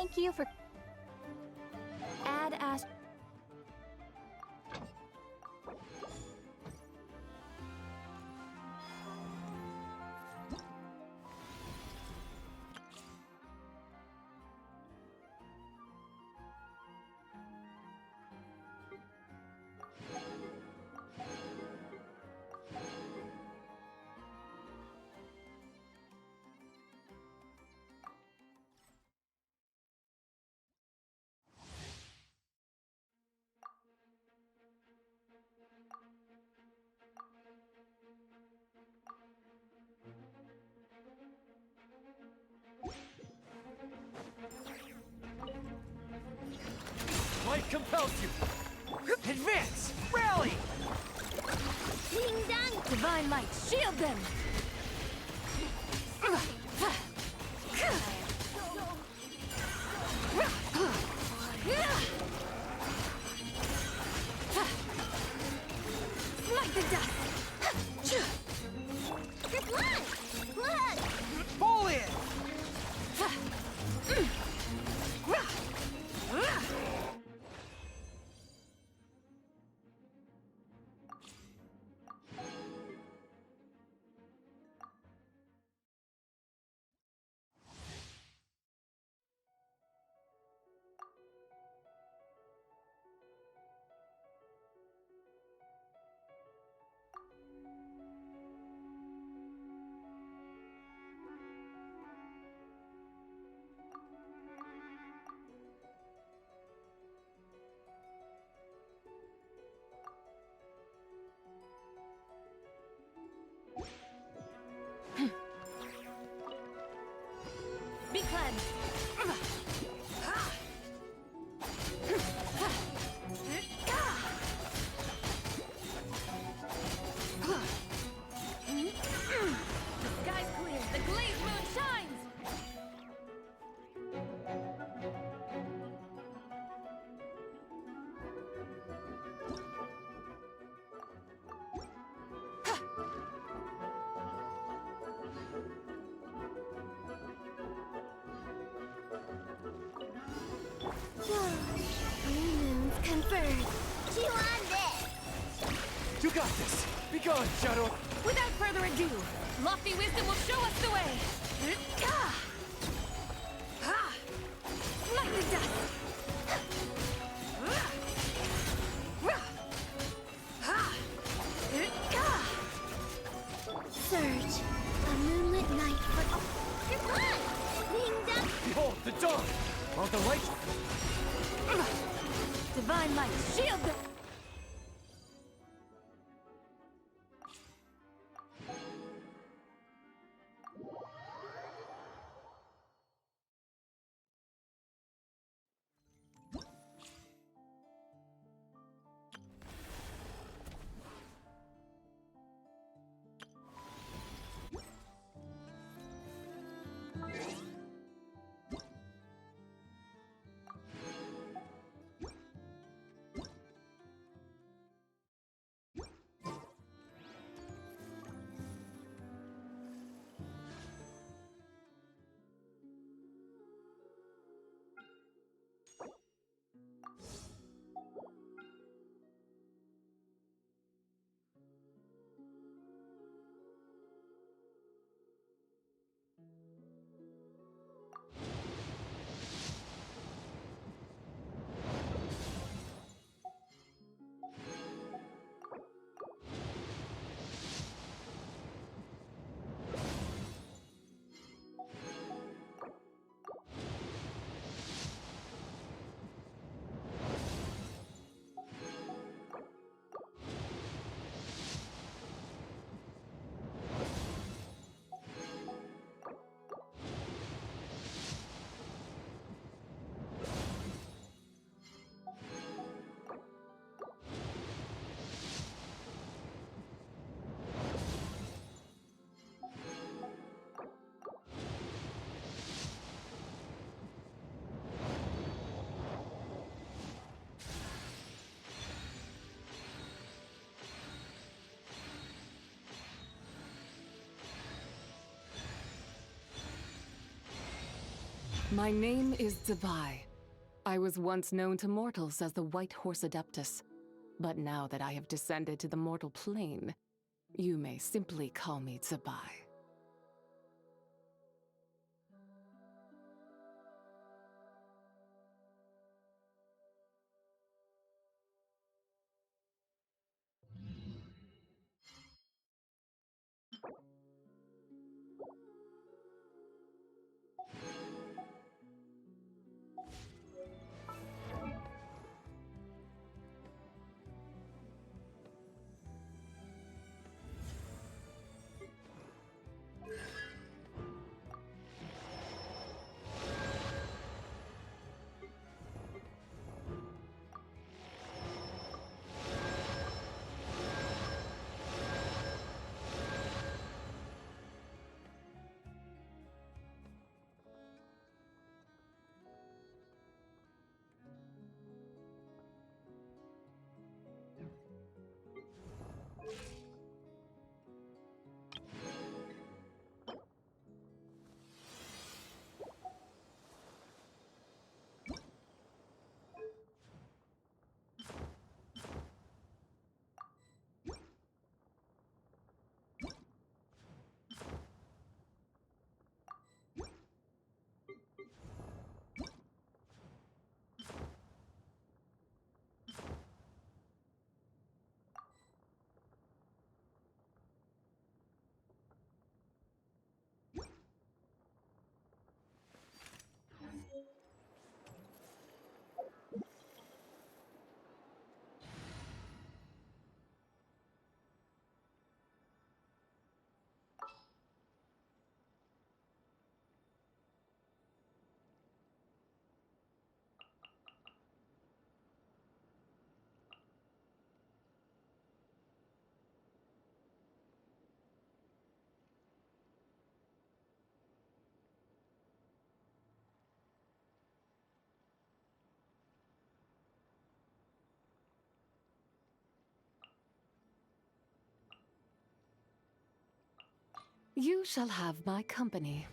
Thank you for... Add Ast... Light compels you! Advance! Rally! Ding dong! Divine light, shield them! Like the dust! Good luck! Look! Pull in! Be cleansed! The sky's clear! The glazed moon shines! Moons conferred. Chew on this! You got this! Be gone, Shadow! Without further ado, lofty wisdom will show us the way! Like the dust! Surge, a moonlit night for... Good luck! Ding dong! Behold, the dawn! While the light... Divine light, shield them! My name is Zibai. I was once known to mortals as the White Horse Adeptus, but now that I have descended to the mortal plane, you may simply call me Zibai. You shall have my company.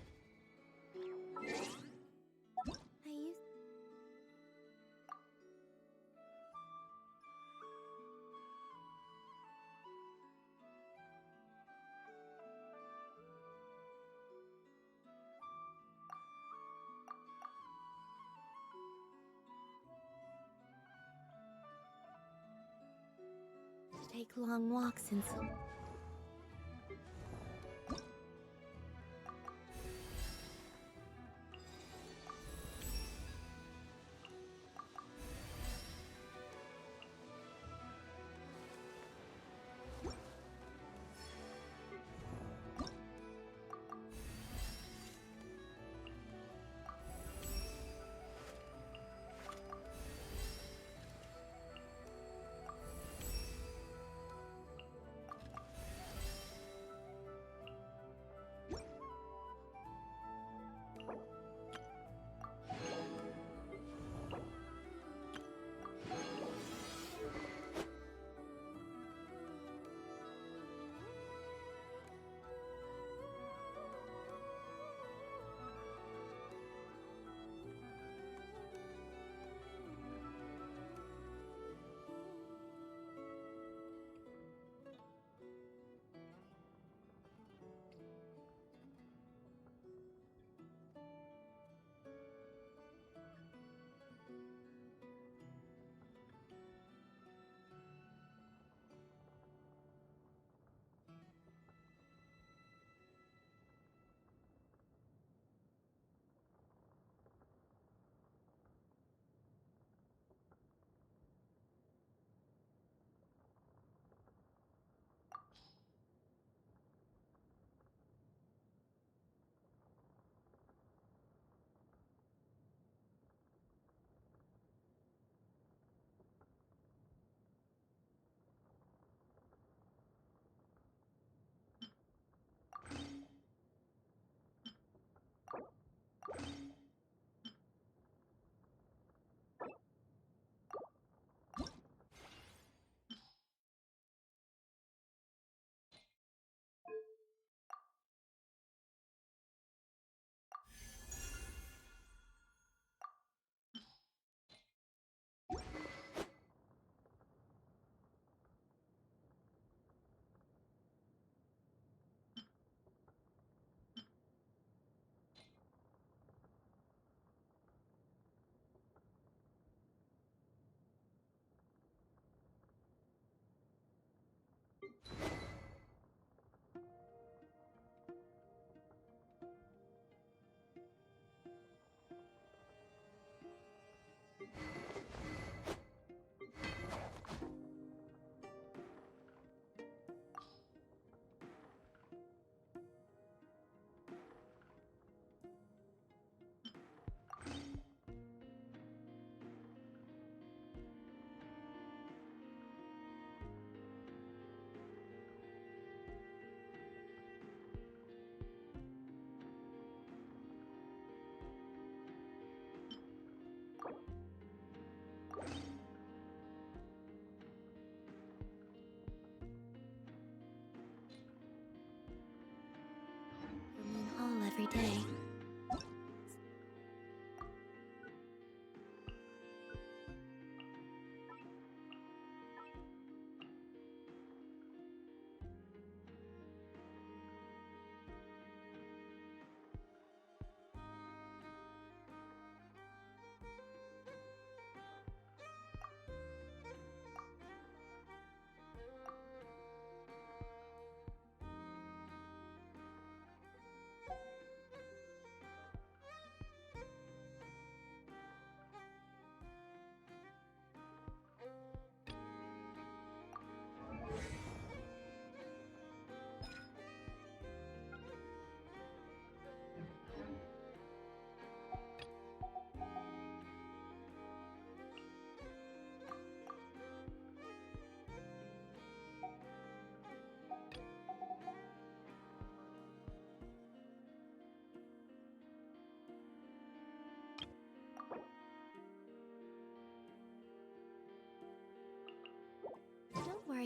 I used. To take long walks in some.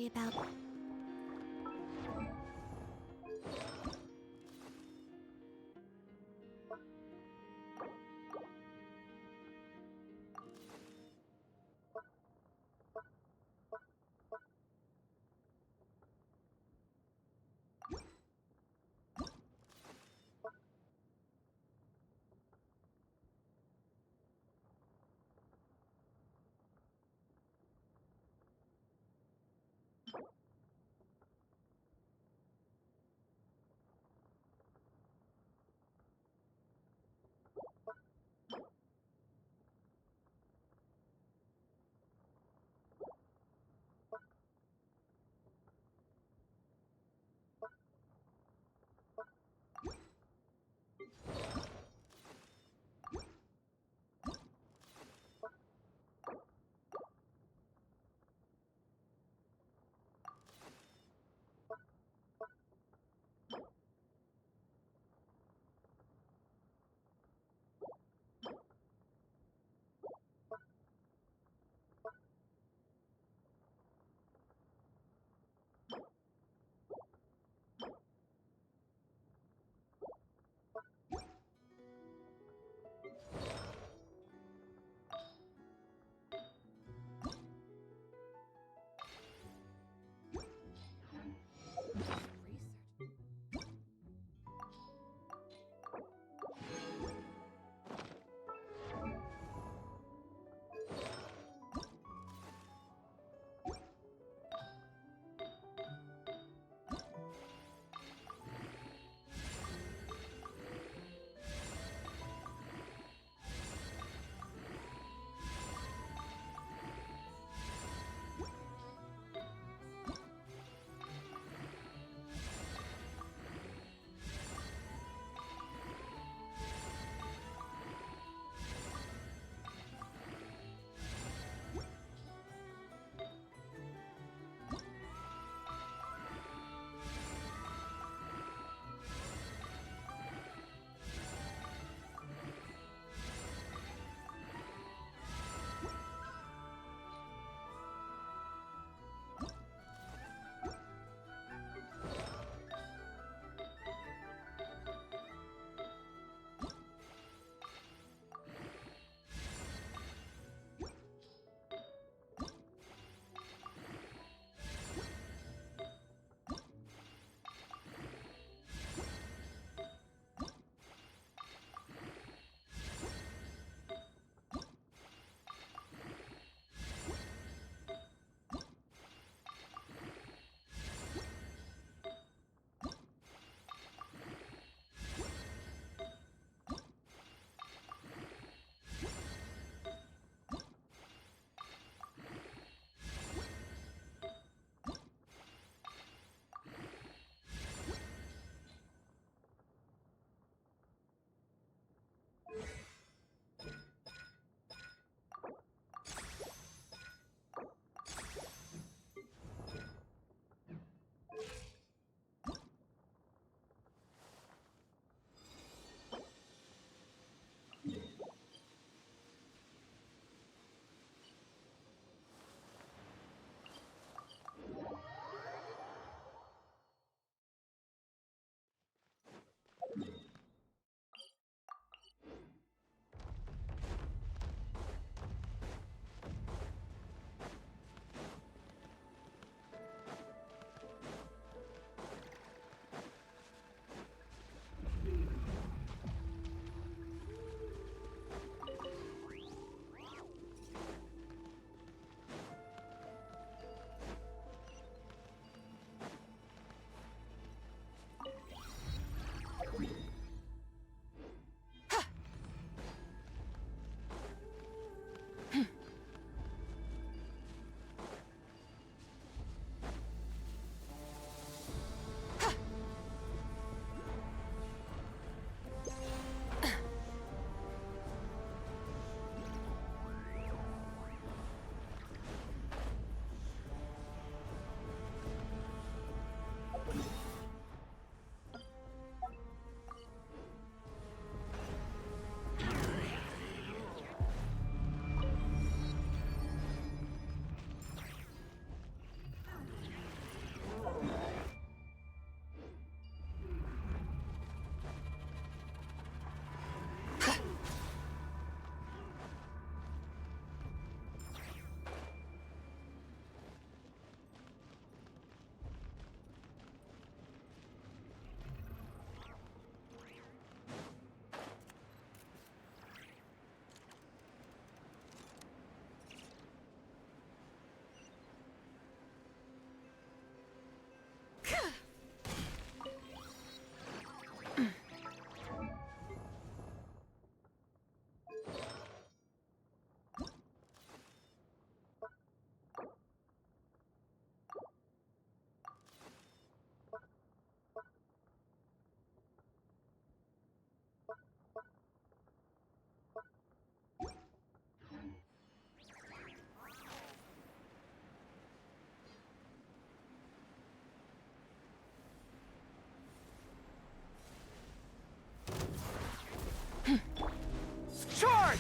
worry about.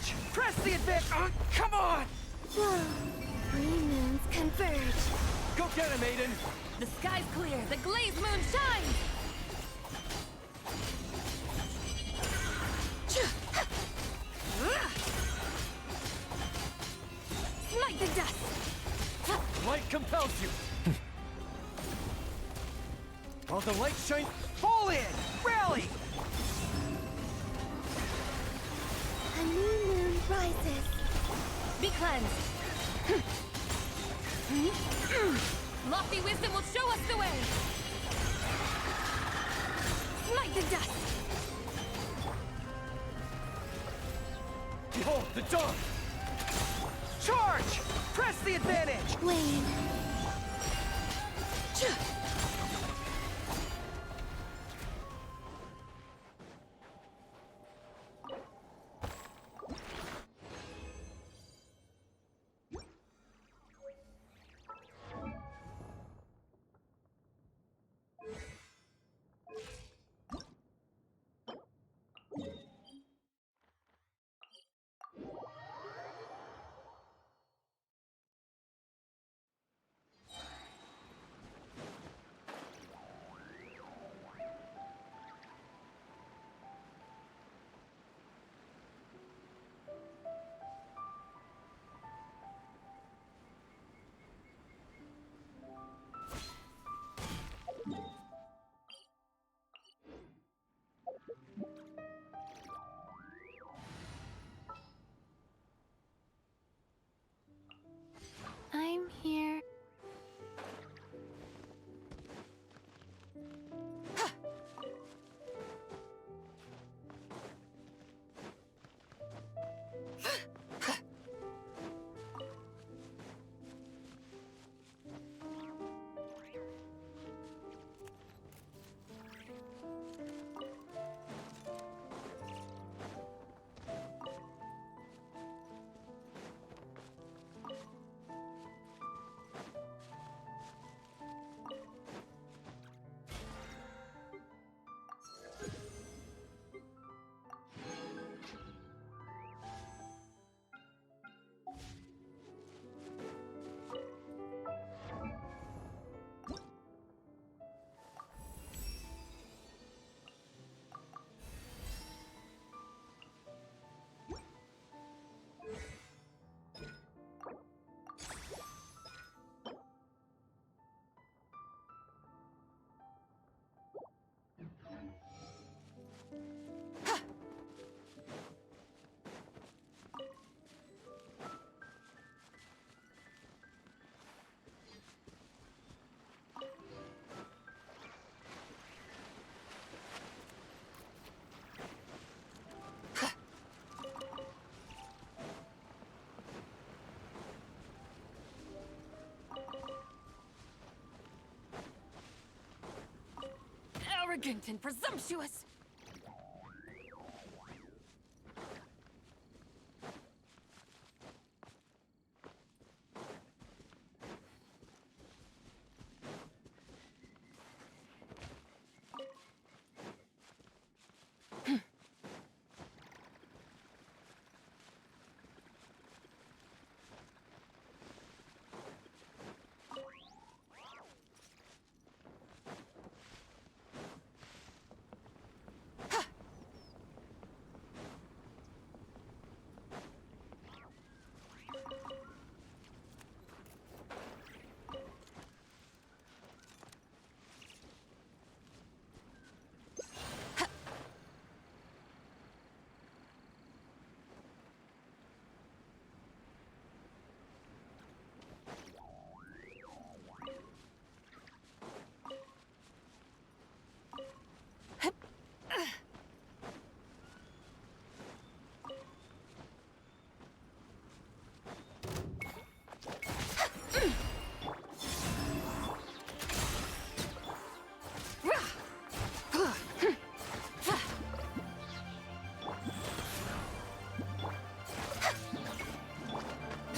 Charge! Press the advance! Come on! Whoa. Three moons converge. Go get him, Aiden! The sky's clear. The glazed moon shines. Smite the dust. Light compels you! While the light shines, fall in! Rally! A new moon rises. Be cleansed. Lofty wisdom will show us the way. Smite the dust. Behold the dawn! Charge! Press the advantage! Wane. I'm here. Arrogant and presumptuous!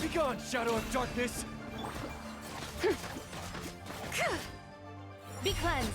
Begone, Shadow of Darkness! Be cleansed!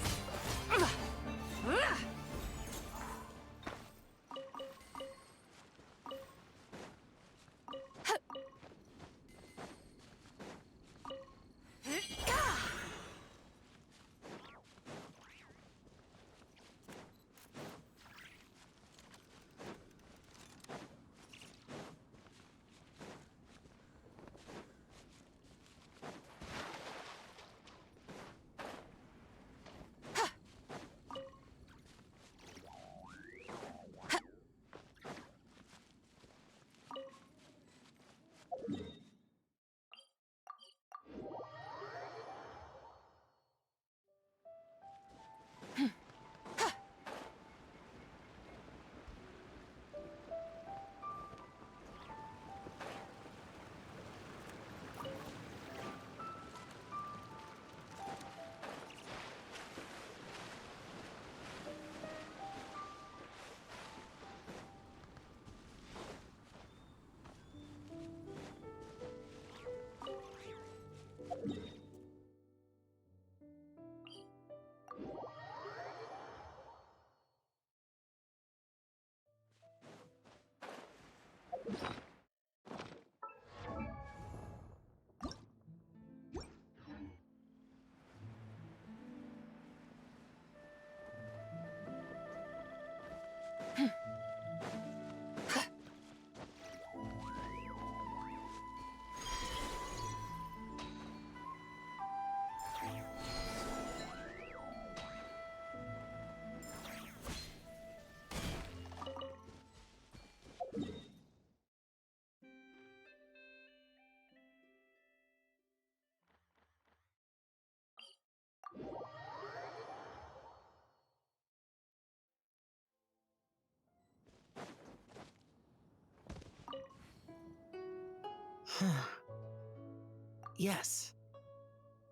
Yes.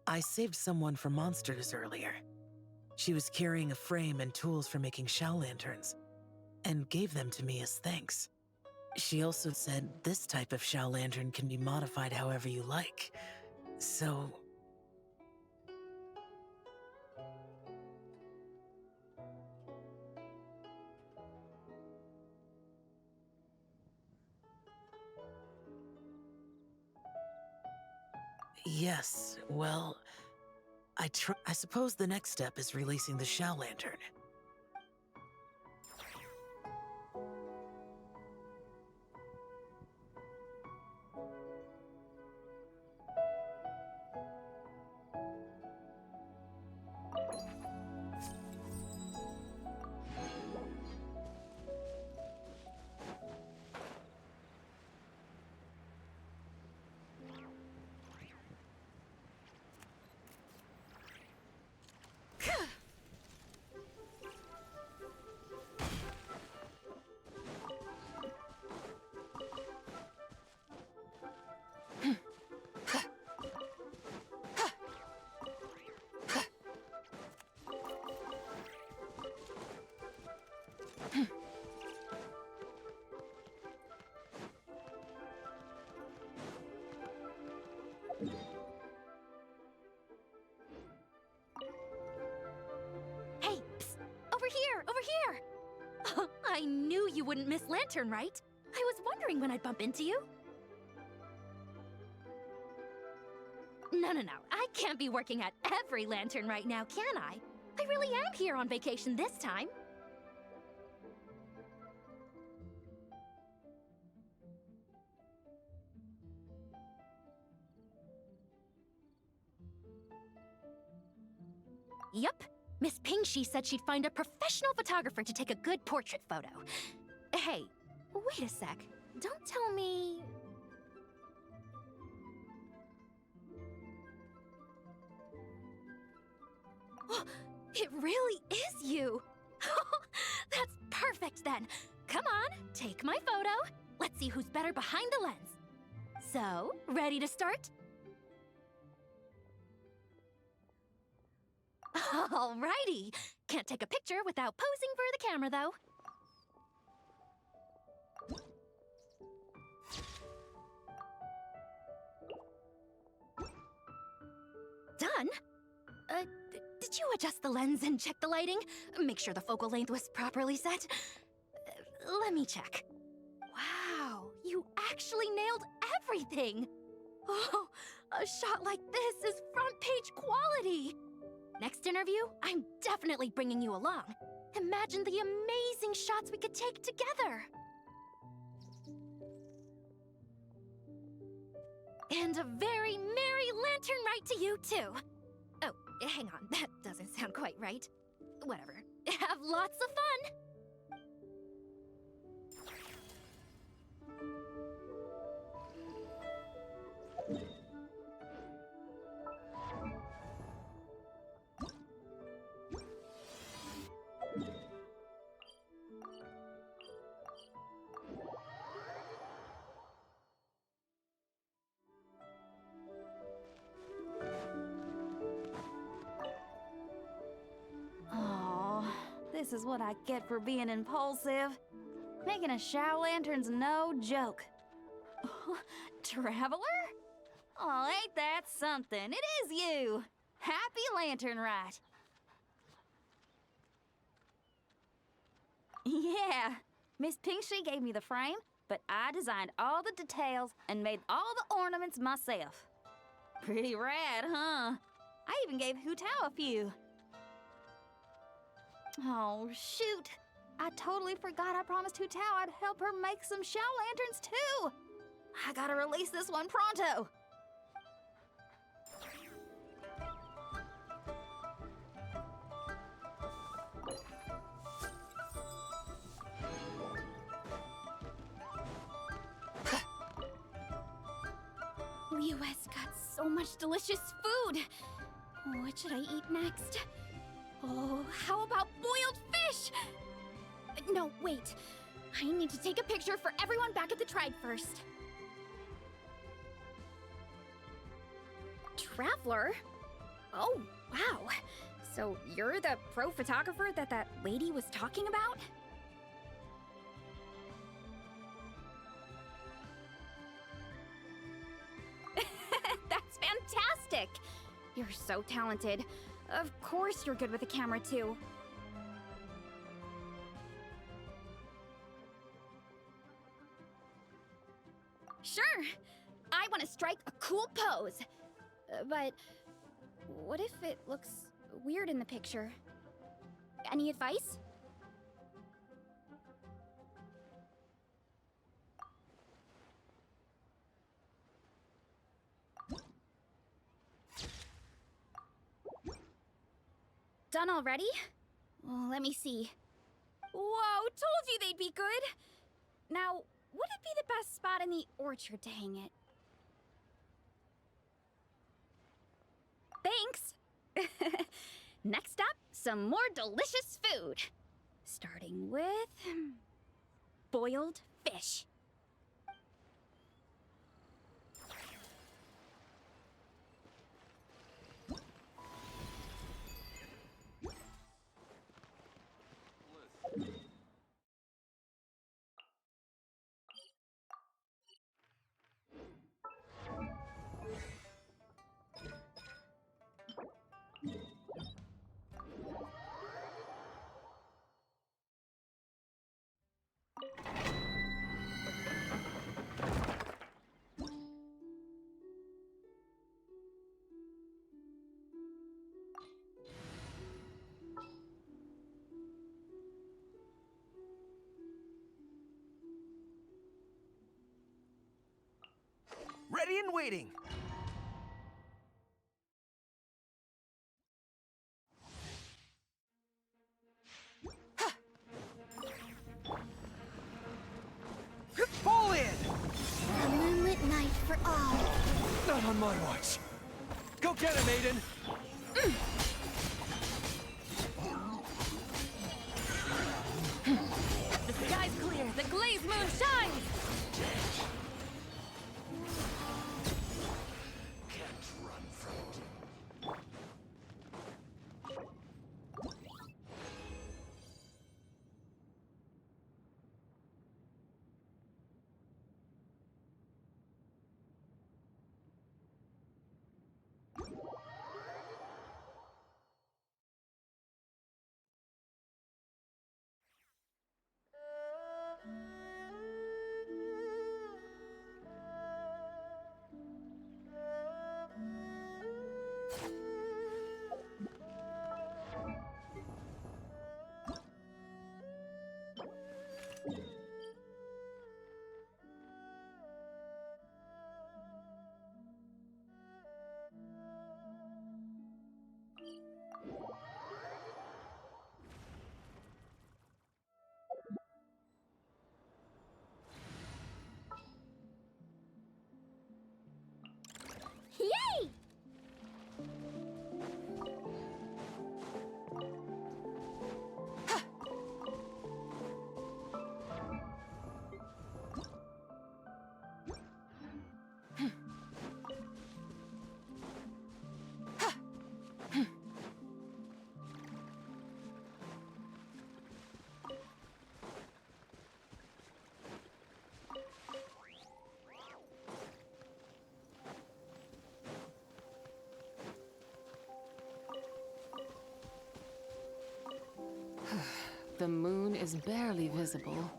I saved someone from monsters earlier. She was carrying a frame and tools for making shell lanterns, and gave them to me as thanks. She also said this type of shell lantern can be modified however you like. So... Yes, well... I suppose the next step is releasing the shell lantern. Hey, psst! Over here! Over here! I knew you wouldn't miss Lantern, right? I was wondering when I'd bump into you. No. I can't be working at every Lantern right now, can I? I really am here on vacation this time. Yup. Miss Pingshi said she'd find a professional photographer to take a good portrait photo. Hey, wait a sec. Don't tell me... Oh, it really is you! That's perfect then. Come on, take my photo. Let's see who's better behind the lens. So, ready to start? Alrighty. Can't take a picture without posing for the camera, though. Done? Did you adjust the lens and check the lighting? Make sure the focal length was properly set? Let me check. Wow, you actually nailed everything! Oh, a shot like this is front page quality! Next interview, I'm definitely bringing you along. Imagine the amazing shots we could take together! And a very merry lantern ride to you, too! Oh, hang on, that doesn't sound quite right. Whatever. Have lots of fun! This is what I get for being impulsive. Making a shower lantern's no joke. Traveler? Oh, ain't that something? It is you! Happy Lantern Rite. Yeah, Miss Pingshi gave me the frame, but I designed all the details and made all the ornaments myself. Pretty rad, huh? I even gave Hu Tao a few. Oh, shoot. I totally forgot I promised Hu Tao I'd help her make some shell lanterns, too. I gotta release this one pronto. Liu has got so much delicious food. What should I eat next? Oh, how about boiled fish? No, wait. I need to take a picture for everyone back at the tribe first. traveler? Oh, wow. So you're the pro photographer that lady was talking about? That's fantastic! You're so talented. Of course you're good with a camera, too. Sure! I want to strike a cool pose. But what if it looks weird in the picture? Any advice? Done already? Well, let me see. Whoa, told you they'd be good! Now, would it be the best spot in the orchard to hang it? Thanks! Next up, some more delicious food. Starting with... boiled fish. Ready and waiting. Fall in! A moonlit night for all. Not on my watch. Go get him, Aiden. The sky's clear, the glazed moon shines! Yay! The moon is barely visible.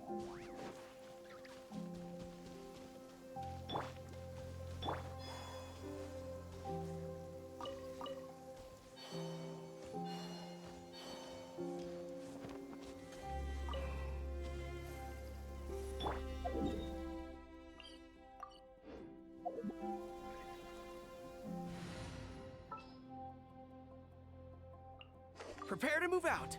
Prepare to move out.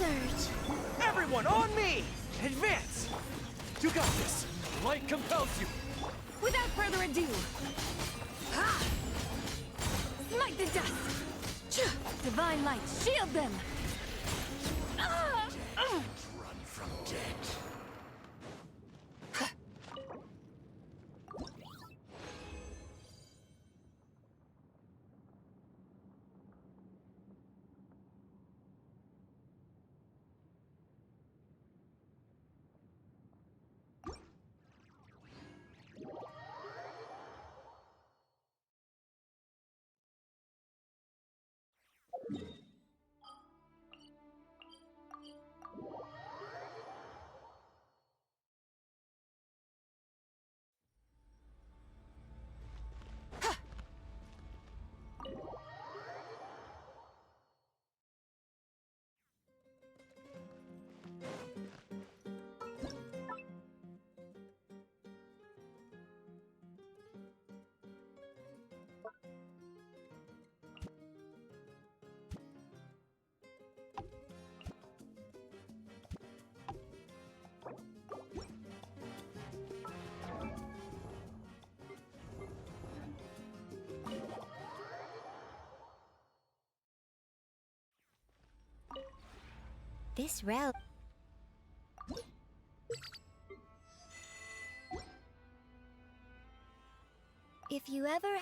Surge. Everyone on me! Advance! You got this! Light compels you! Without further ado, ha! Smite the dust! Divine light, shield them! Run from death. This route. If you ever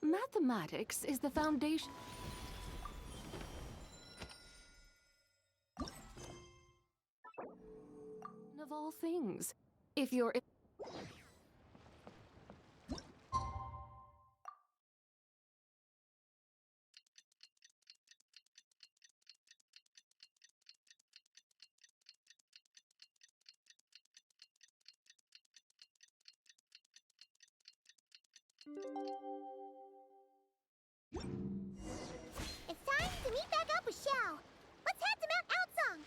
Mathematics is the foundation of all things. If you're... It's time to meet back up with Xiao. Let's head to Mount Outsong.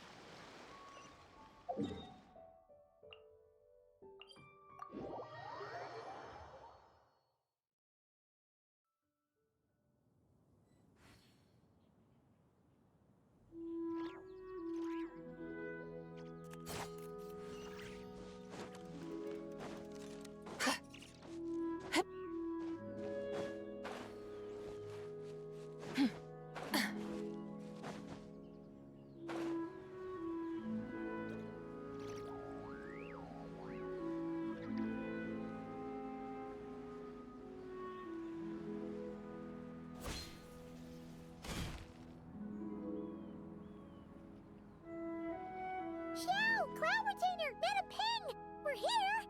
Xiao, Cloud Retainer, Mana Ping! We're here!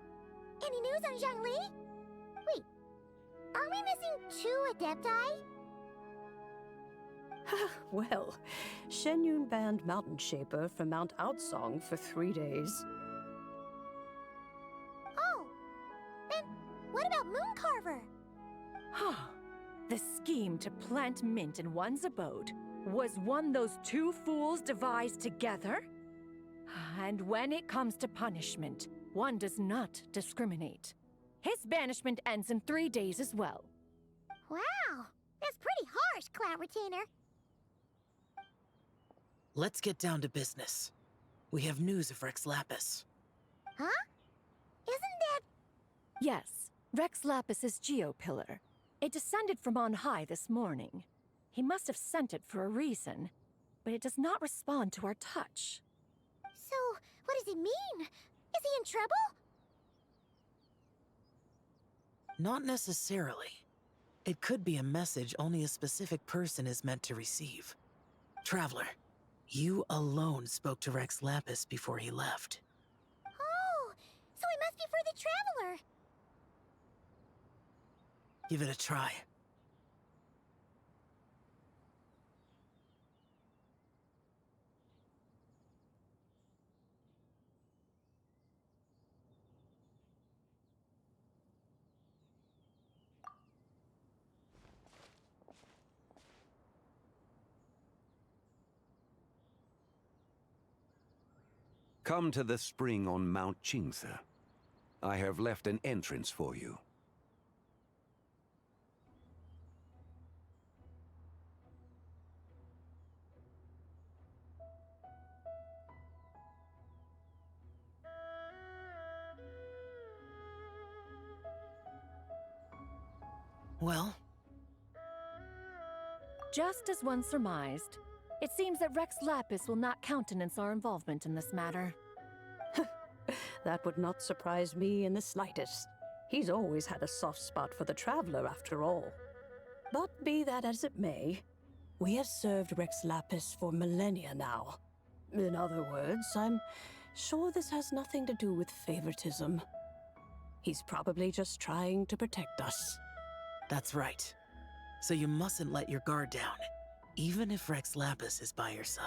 Any news on Zhangli? Wait, are we missing 2 Adepti? Well, Shenyun banned Mountain Shaper from Mount Outsong for 3 days. Oh, then what about Mooncarver? The scheme to plant mint in one's abode was one those 2 fools devised together? And when it comes to punishment, one does not discriminate. His banishment ends in 3 days as well. Wow, that's pretty harsh, Cloud Retainer. Let's get down to business. We have news of Rex Lapis. Huh? Isn't that... Yes, Rex Lapis's Geopillar. It descended from on high this morning. He must have sent it for a reason, but it does not respond to our touch. So, what does it mean? Is he in trouble? Not necessarily. It could be a message only a specific person is meant to receive. Traveler, you alone spoke to Rex Lapis before he left. Oh, so it must be for the Traveler. Give it a try. Come to the spring on Mount Qingse. I have left an entrance for you. Well, Just as one surmised, it seems that Rex Lapis will not countenance our involvement in this matter. That would not surprise me in the slightest. He's always had a soft spot for the Traveler, after all. But be that as it may, we have served Rex Lapis for millennia now. In other words, I'm sure this has nothing to do with favoritism. He's probably just trying to protect us. that's right. So you mustn't let your guard down, even if Rex Lapis is by your side.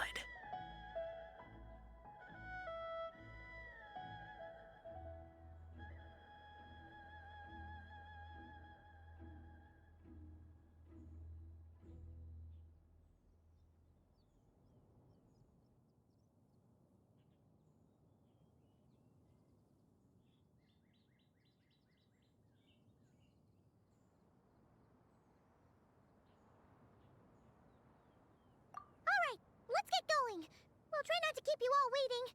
All right, let's get going. I'll try not to keep you all waiting.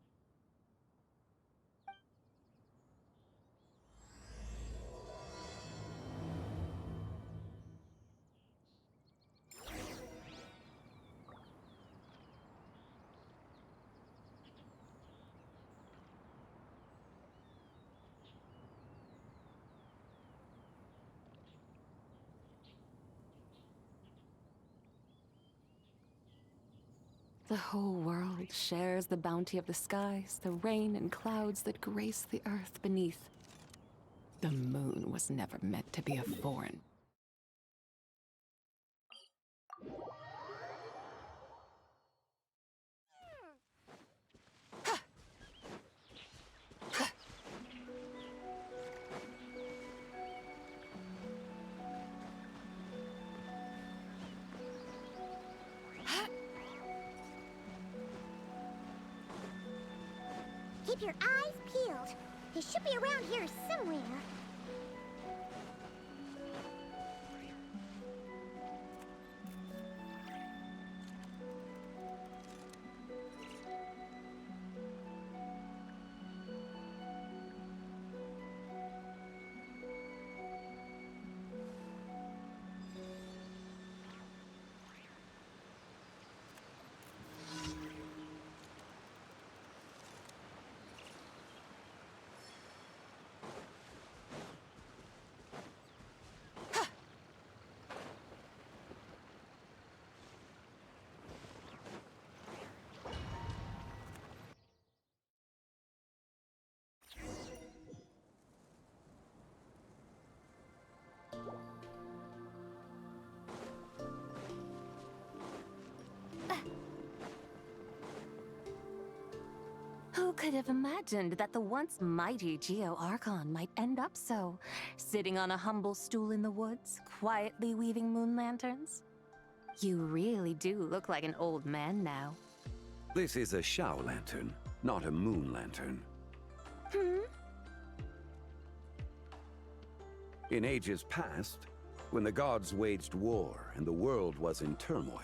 The whole world shares the bounty of the skies, the rain and clouds that grace the earth beneath. The moon was never meant to be a foreign. Keep your eyes peeled. He should be around here somewhere. Who could have imagined that the once mighty Geo-Archon might end up so, sitting on a humble stool in the woods, quietly weaving moon lanterns? You really do look like an old man now. This is a Shao lantern, not a moon lantern. In ages past, when the gods waged war and the world was in turmoil,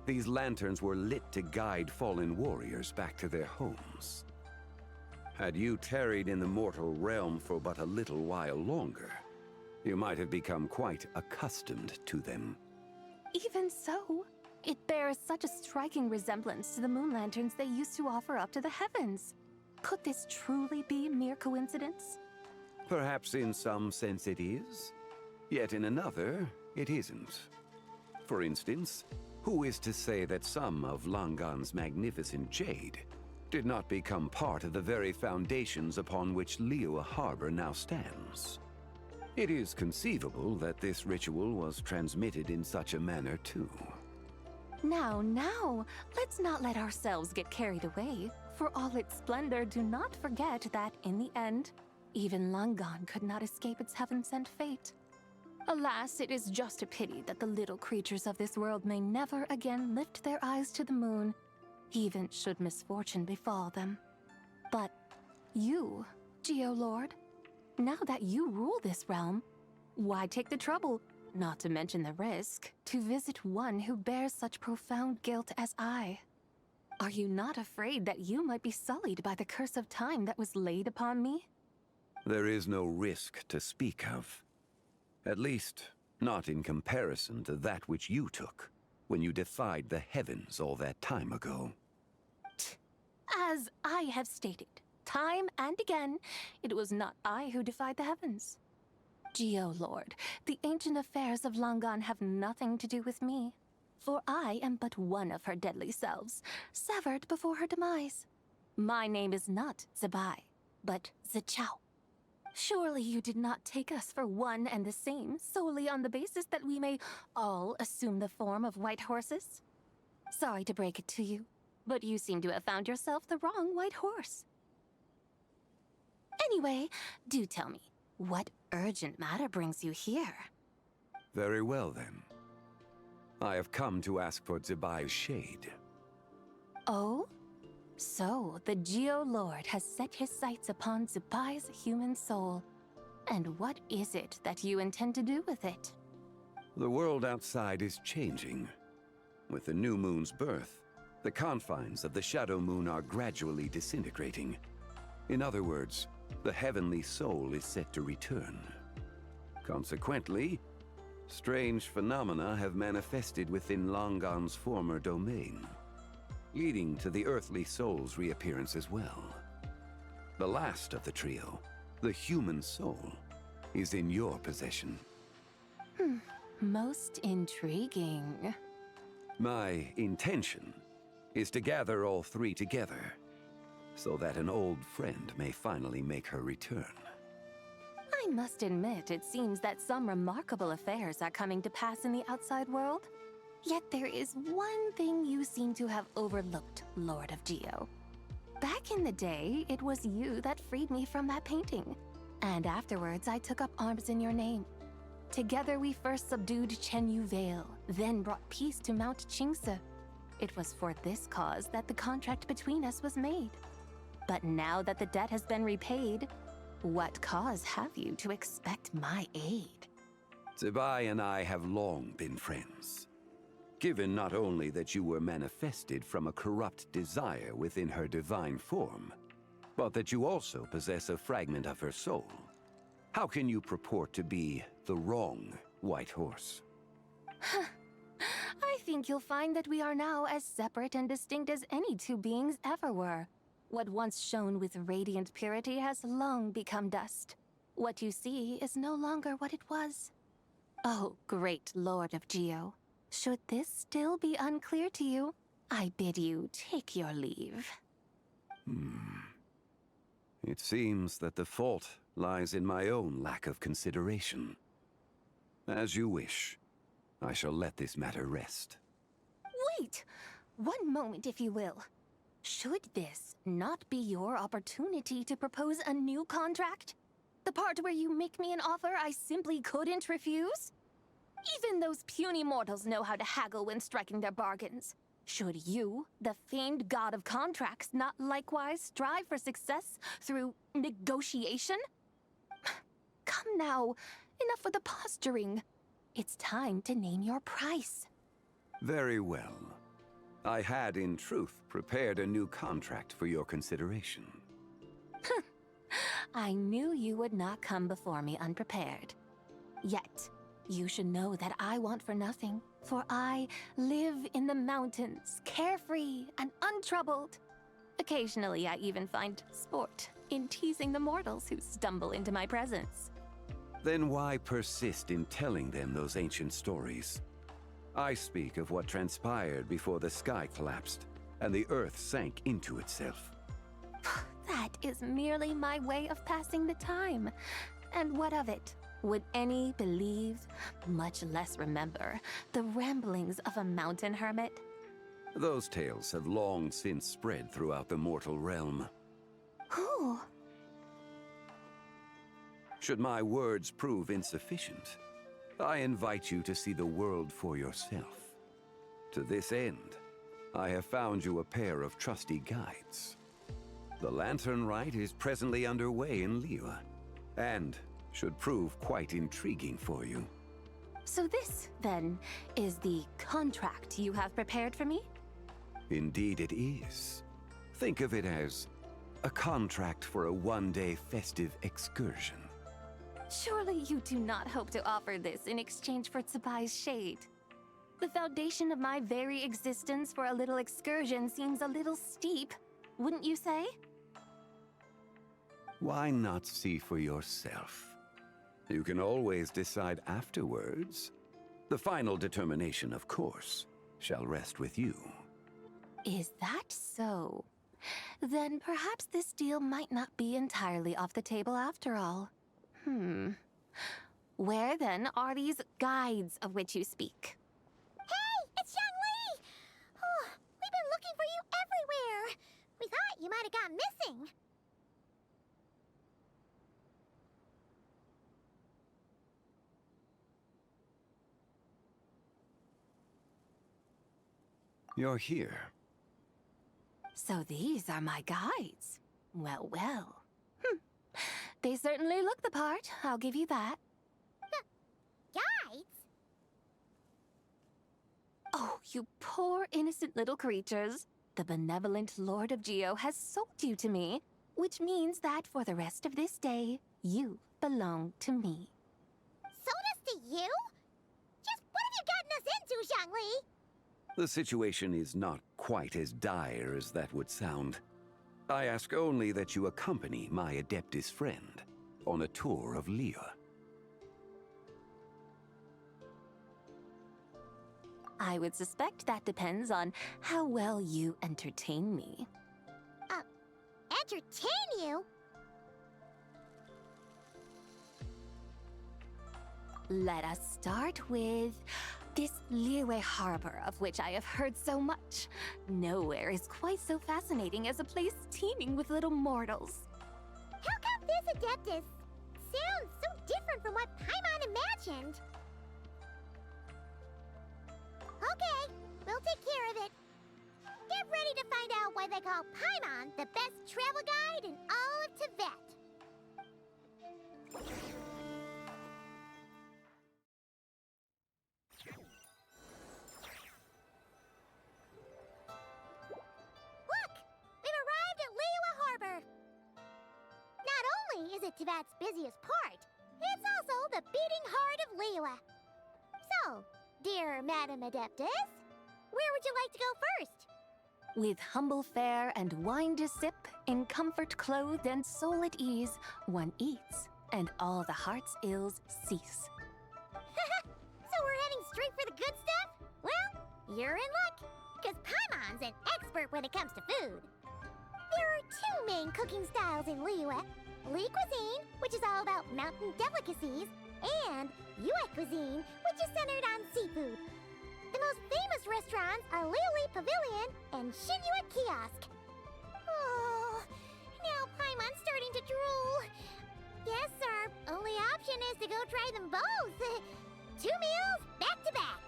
these lanterns were lit to guide fallen warriors back to their homes. Had you tarried in the mortal realm for but a little while longer, you might have become quite accustomed to them. Even so, it bears such a striking resemblance to the moon lanterns they used to offer up to the heavens. Could this truly be mere coincidence? Perhaps in some sense it is, yet in another, it isn't. For instance, who is to say that some of Langan's magnificent jade did not become part of the very foundations upon which Liyue Harbor now stands? It is conceivable that this ritual was transmitted in such a manner too. Now, let's not let ourselves get carried away. For all its splendor, do not forget that, in the end, even Langan could not escape its heaven-sent fate. Alas, it is just a pity that the little creatures of this world may never again lift their eyes to the moon, even should misfortune befall them. But you, Geo-Lord, now that you rule this realm, why take the trouble, not to mention the risk, to visit one who bears such profound guilt as I? Are you not afraid that you might be sullied by the curse of time that was laid upon me? There is no risk to speak of. At least, not in comparison to that which you took when you defied the heavens all that time ago. As I have stated, time and again, it was not I who defied the heavens. Geo-Lord, the ancient affairs of Langan have nothing to do with me, for I am but one of her deadly selves, severed before her demise. My name is not Zibai, but Zichao. Surely you did not take us for one and the same solely on the basis that we may all assume the form of white horses? Sorry to break it to you, but you seem to have found yourself the wrong white horse. Anyway, do tell me, what urgent matter brings you here? Very well then. I have come to ask for Zibai's shade. Oh? So, the Geo-Lord has set his sights upon Zibai's human soul. And what is it that you intend to do with it? The world outside is changing. With the new moon's birth, The confines of the Shadow Moon are gradually disintegrating. In other words, the heavenly soul is set to return. Consequently, strange phenomena have manifested within Langan's former domain, leading to the earthly soul's reappearance as well. The last of the trio, the human soul, is in your possession. Most intriguing. My intention is to gather all three together, so that an old friend may finally make her return. I must admit, it seems that some remarkable affairs are coming to pass in the outside world. Yet there is one thing you seem to have overlooked, Lord of Geo. Back in the day, it was you that freed me from that painting. And afterwards, I took up arms in your name. Together we first subdued Chenyu Vale, then brought peace to Mount Qingse. It was for this cause that the contract between us was made. But now that the debt has been repaid, what cause have you to expect my aid? Zibai and I have long been friends. Given not only that you were manifested from a corrupt desire within her divine form, but that you also possess a fragment of her soul, how can you purport to be the wrong White Horse? I think you'll find that we are now as separate and distinct as any two beings ever were. What once shone with radiant purity has long become dust. What you see is no longer what it was. Oh, great Lord of Geo. Should this still be unclear to you, I bid you take your leave. It seems that the fault lies in my own lack of consideration. As you wish. I shall let this matter rest. Wait! One moment, if you will. Should this not be your opportunity to propose a new contract? The part where you make me an offer I simply couldn't refuse? Even those puny mortals know how to haggle when striking their bargains. Should you, the famed god of contracts, not likewise strive for success through negotiation? Come now, enough with the posturing. It's time to name your price. Very well. I had, in truth, prepared a new contract for your consideration. I knew you would not come before me unprepared. Yet, you should know that I want for nothing, for I live in the mountains, carefree and untroubled. Occasionally, I even find sport in teasing the mortals who stumble into my presence. Then why persist in telling them those ancient stories? I speak of what transpired before the sky collapsed and the earth sank into itself. That is merely my way of passing the time. And what of it? Would any believe, much less remember, the ramblings of a mountain hermit? Those tales have long since spread throughout the mortal realm. Who? Should my words prove insufficient, I invite you to see the world for yourself. To this end, I have found you a pair of trusty guides. The Lanternlit is presently underway in Liyue, and should prove quite intriguing for you. So this, then, is the contract you have prepared for me? Indeed it is. Think of it as a contract for a one-day festive excursion. Surely you do not hope to offer this in exchange for Zibai's shade. The foundation of my very existence for a little excursion seems a little steep, wouldn't you say? Why not see for yourself? You can always decide afterwards. The final determination, of course, shall rest with you. Is that so? Then perhaps this deal might not be entirely off the table after all. Where then are these guides of which you speak? Hey, it's Xiangli! Oh, we've been looking for you everywhere. We thought you might have gone missing. You're here. So these are my guides. Well, well. They certainly look the part, I'll give you that. Guides? Oh, you poor innocent little creatures. The benevolent Lord of Geo has sold you to me, which means that for the rest of this day, you belong to me. Sold us to you? Just what have you gotten us into, Zhongli? The situation is not quite as dire as that would sound. I ask only that you accompany my Adeptus friend on a tour of Liyue. I would suspect that depends on how well you entertain me. Entertain you? Let us start with this Liyue harbor of which I have heard so much. Nowhere is quite so fascinating as a place teeming with little mortals. How come this Adeptus sounds so different from what Paimon imagined? Okay, we'll take care of it. Get ready to find out why they call Paimon the best travel guide in all of Tibet. Look! We've arrived at Liyue Harbor. Not only is it Tibet's busiest port, it's also the beating heart of Liyue. So, dear Madam Adeptus, where would you like to go first? With humble fare and wine to sip, in comfort clothed and soul at ease, one eats, and all the heart's ills cease. So we're heading straight for the good stuff? Well, you're in luck, because Paimon's an expert when it comes to food. There are two main cooking styles in Liyue. Li cuisine, which is all about mountain delicacies, and Yue cuisine, which is centered on seafood. The most famous restaurants are Liuli Pavilion and Shinyue Kiosk. Oh, now Paimon's starting to drool. Guess our only option is to go try them both. 2 meals, back to back.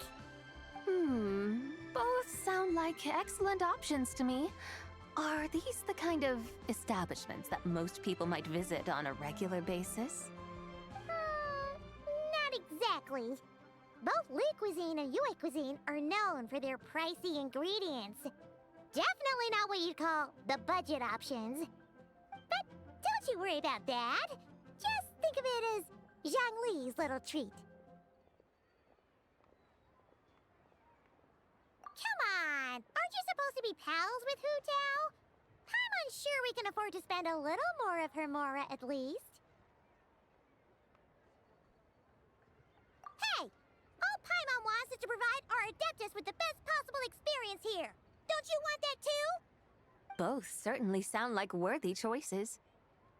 Both sound like excellent options to me. Are these the kind of establishments that most people might visit on a regular basis? Not exactly. Both Li cuisine and Yue cuisine are known for their pricey ingredients. Definitely not what you'd call the budget options. But don't you worry about that. Just think of it as Zhongli's little treat. Come on! Aren't you supposed to be pals with Hu Tao? I'm unsure we can afford to spend a little more of her mora at least. Hey! All Paimon wants is to provide our Adeptus with the best possible experience here. Don't you want that too? Both certainly sound like worthy choices.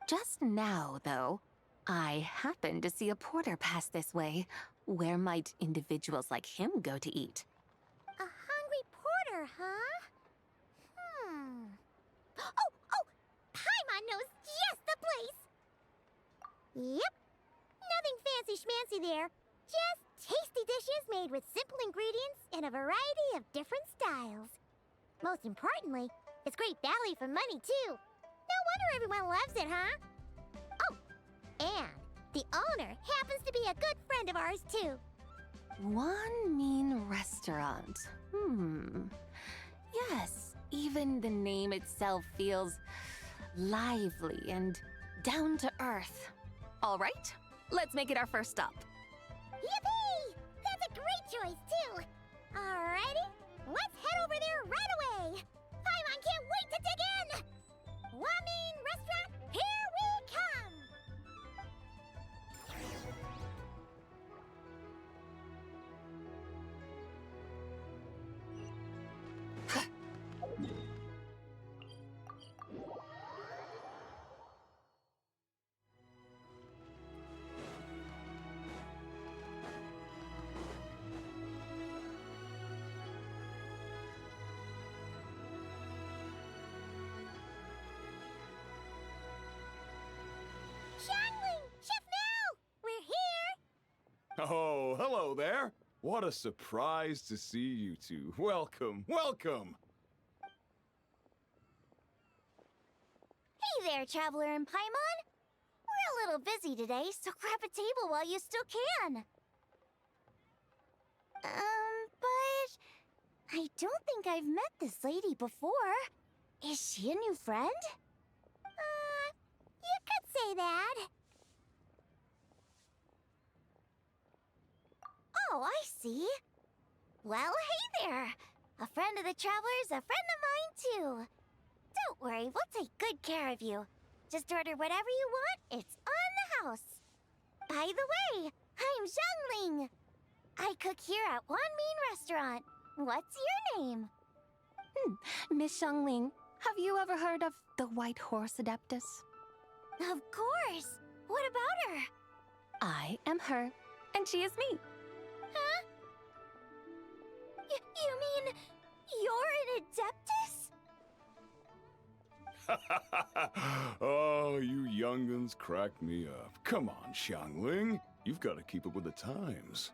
Just now, though, I happened to see a porter pass this way. Where might individuals like him go to eat? A hungry porter, huh? Oh! Paimon knows just the place! Yep. Nothing fancy schmancy there. Just tasty dishes made with simple ingredients in a variety of different styles. Most importantly, it's great value for money, too. No wonder everyone loves it, huh? Oh, and the owner happens to be a good friend of ours, too. One mean restaurant. Yes, even the name itself feels lively and down to earth. All right, let's make it our first stop. Yippee! That's a great choice, too. Alrighty, let's head over there right away. Paimon can't wait to dig in. Wamin Restaurant, here we come. Shangling! Chef Mel! We're here! Oh, hello there. What a surprise to see you two. Welcome, welcome. Hey there, Traveler and Paimon. We're a little busy today, so grab a table while you still can. But I don't think I've met this lady before. Is she a new friend? You could say that. Oh, I see. Well, hey there. A friend of the Traveler's a friend of mine, too. Don't worry, we'll take good care of you. Just order whatever you want, it's on the house. By the way, I'm Zhangling. I cook here at Wanmin Restaurant. What's your name? Miss Xiangling, have you ever heard of the White Horse Adeptus? Of course. What about her? I am her, and she is me. Huh? You mean you're an Adeptus? Oh, you young'uns crack me up. Come on, Xiangling. You've got to keep up with the times.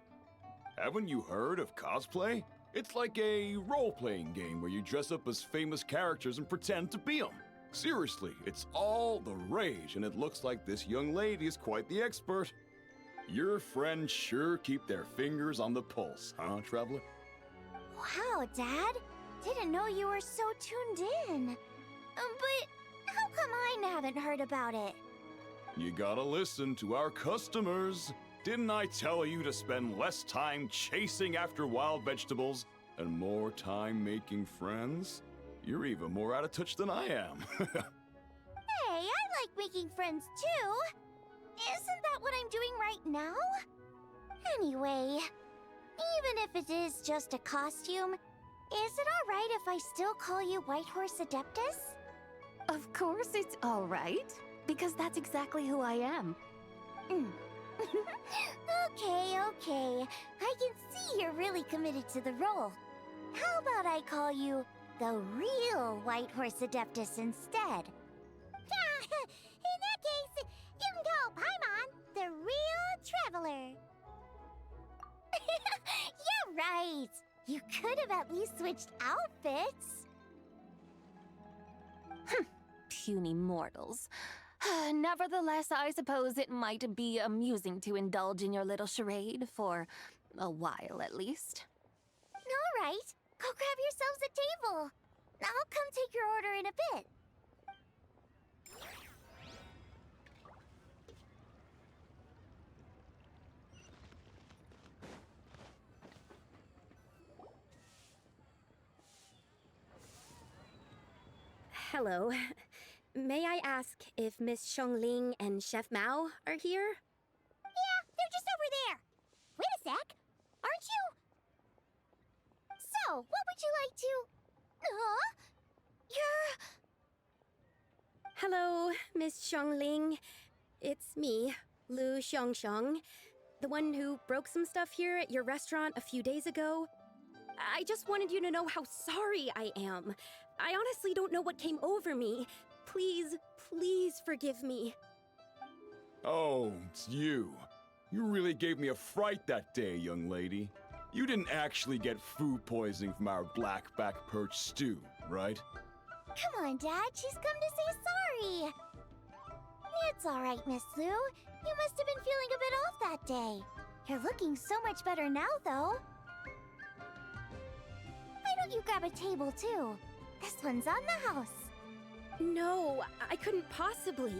Haven't you heard of cosplay? It's like a role-playing game where you dress up as famous characters and pretend to be them. Seriously, it's all the rage, and it looks like this young lady is quite the expert. Your friends sure keep their fingers on the pulse, huh, Traveler? Wow, Dad. Didn't know you were so tuned in. But how come I haven't heard about it? You gotta listen to our customers. Didn't I tell you to spend less time chasing after wild vegetables and more time making friends? You're even more out of touch than I am. Hey, I like making friends too. Isn't that what I'm doing right now? Anyway, even if it is just a costume, is it alright if I still call you White Horse Adeptus? Of course it's all right, because that's exactly who I am. Okay. I can see you're really committed to the role. How about I call you the real White Horse Adeptus instead? In that case, you can call Paimon the real Traveler. You're right. You could have at least switched outfits. Puny mortals. Nevertheless, I suppose it might be amusing to indulge in your little charade for a while at least. All right. Go grab yourselves a table. I'll come take your order in a bit. Hello. May I ask if Miss Xiangling and Chef Mao are here? Yeah, they're just over there. Wait a sec. Aren't you? So, what would you like to... Huh? You're... Hello, Miss Xiangling. It's me, Lu Xiangxiang, the one who broke some stuff here at your restaurant a few days ago. I just wanted you to know how sorry I am. I honestly don't know what came over me. Please forgive me. Oh, it's you. You really gave me a fright that day, young lady. You didn't actually get food poisoning from our black-back perch stew, right? Come on, Dad. She's come to say sorry. It's all right, Miss Lu. You must have been feeling a bit off that day. You're looking so much better now, though. Why don't you grab a table, too? This one's on the house. No, I couldn't possibly.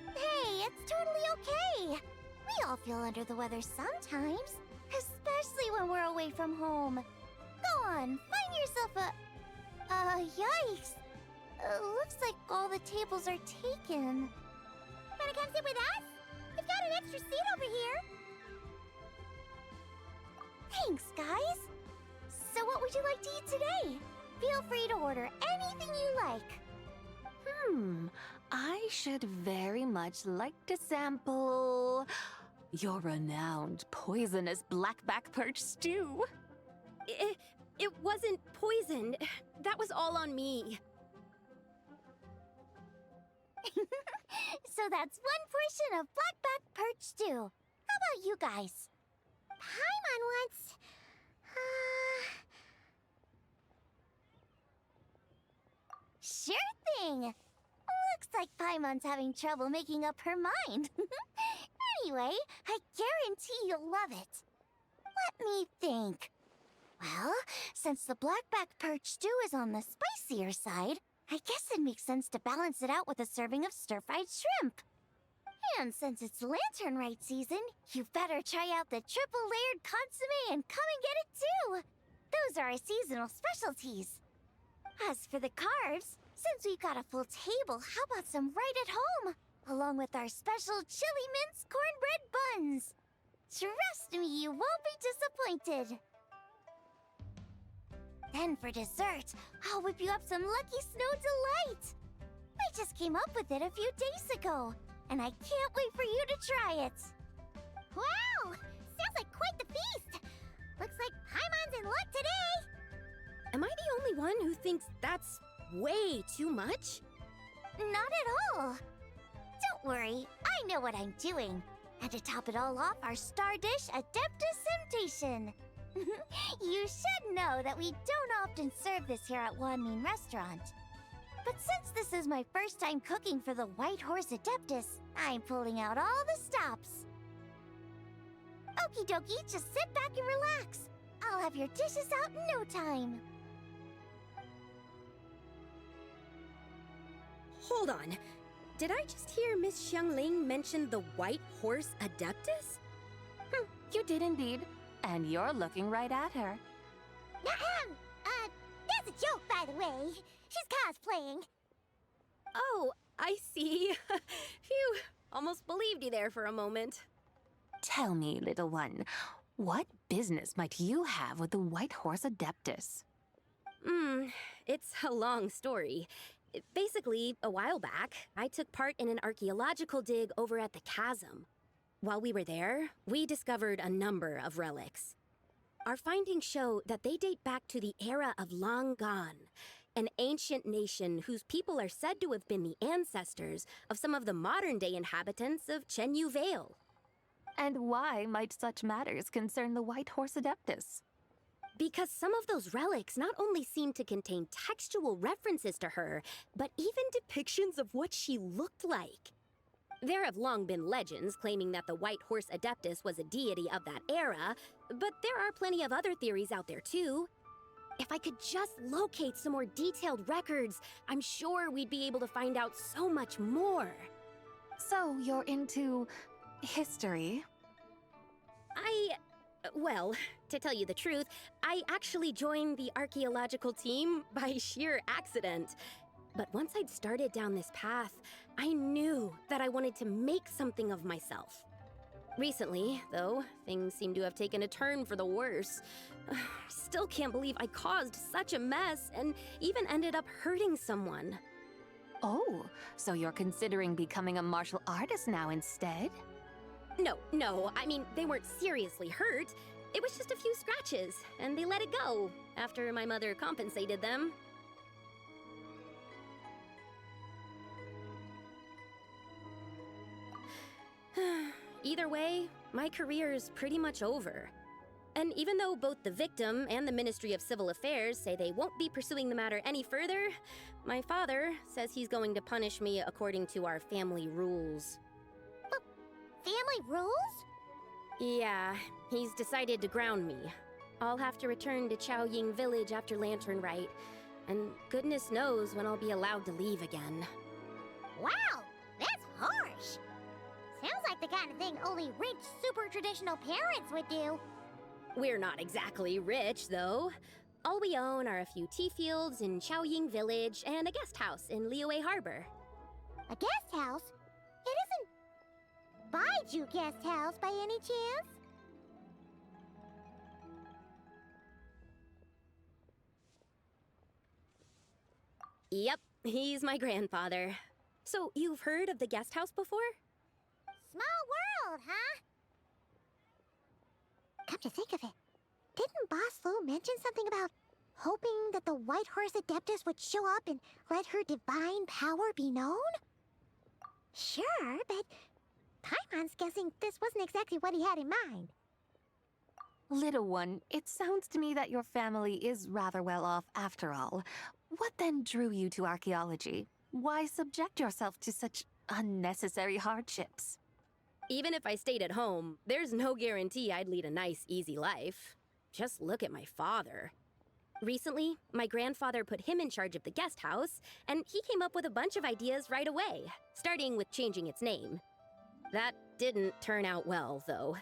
Hey, it's totally okay. We all feel under the weather sometimes, especially when we're away from home. Go on, find yourself a... yikes. Looks like all the tables are taken. Wanna come sit with us? We've got an extra seat over here. Thanks, guys. So what would you like to eat today? Feel free to order anything you like. I should very much like to sample your renowned poisonous blackback perch stew. It wasn't poisoned. That was all on me. So that's one portion of blackback perch stew. How about you guys? Paimon wants... Sure thing! Looks like Paimon's having trouble making up her mind. Anyway, I guarantee you'll love it. Let me think. Well, since the blackback perch stew is on the spicier side, I guess it makes sense to balance it out with a serving of stir-fried shrimp. And since it's Lanternlit season, you better try out the triple-layered consommé and come and get it too! Those are our seasonal specialties. As for the carbs, since we've got a full table, how about some right at home? Along with our special chili mince cornbread buns. Trust me, you won't be disappointed. Then for dessert, I'll whip you up some Lucky Snow Delight. I just came up with it a few days ago, and I can't wait for you to try it. Wow! Sounds like quite the feast! Looks like Paimon's in luck today! Am I the only one who thinks that's way too much? Not at all. Don't worry, I know what I'm doing. And to top it all off, our star dish, Adeptus Temptation. You should know that we don't often serve this here at Wanmin Restaurant. But since this is my first time cooking for the White Horse Adeptus, I'm pulling out all the stops. Okie dokie, just sit back and relax. I'll have your dishes out in no time. Hold on. Did I just hear Miss Xiangling mention the White Horse Adeptus? You did indeed. And you're looking right at her. That's a joke, by the way. She's cosplaying. Oh, I see. Phew, almost believed you there for a moment. Tell me, little one, what business might you have with the White Horse Adeptus? It's a long story. Basically, a while back, I took part in an archaeological dig over at the chasm. While we were there, we discovered a number of relics. Our findings show that they date back to the era of Long Gone, an ancient nation whose people are said to have been the ancestors of some of the modern-day inhabitants of Chenyu Vale. And why might such matters concern the White Horse Adeptus? Because some of those relics not only seem to contain textual references to her, but even depictions of what she looked like. There have long been legends claiming that the White Horse Adeptus was a deity of that era, but there are plenty of other theories out there too. If I could just locate some more detailed records, I'm sure we'd be able to find out so much more. So you're into history? Well, to tell you the truth, I actually joined the archaeological team by sheer accident. But once I'd started down this path, I knew that I wanted to make something of myself. Recently, though, things seem to have taken a turn for the worse. Still can't believe I caused such a mess and even ended up hurting someone. Oh, so you're considering becoming a martial artist now instead? No, I mean, they weren't seriously hurt. It was just a few scratches, and they let it go after my mother compensated them. Either way, my career is pretty much over. And even though both the victim and the Ministry of Civil Affairs say they won't be pursuing the matter any further, my father says he's going to punish me according to our family rules. Family rules? Yeah, he's decided to ground me. I'll have to return to Chaoying Village after Lanternlit, and goodness knows when I'll be allowed to leave again. Wow, that's harsh. Sounds like the kind of thing only rich, super traditional parents would do. We're not exactly rich, though. All we own are a few tea fields in Chaoying Village and a guest house in Liyue Harbor. A guest house? It isn't Baiju Guest House by any chance? Yep, he's my grandfather. So, you've heard of the guest house before? Small world, huh? Come to think of it, didn't Boss Lu mention something about hoping that the White Horse Adeptus would show up and let her divine power be known? Sure, but Paimon's guessing this wasn't exactly what he had in mind. Little one, it sounds to me that your family is rather well off after all. What then drew you to archaeology? Why subject yourself to such unnecessary hardships? Even if I stayed at home, there's no guarantee I'd lead a nice, easy life. just look at my father. Recently, my grandfather put him in charge of the guest house, and he came up with a bunch of ideas right away, starting with changing its name. That didn't turn out well, though.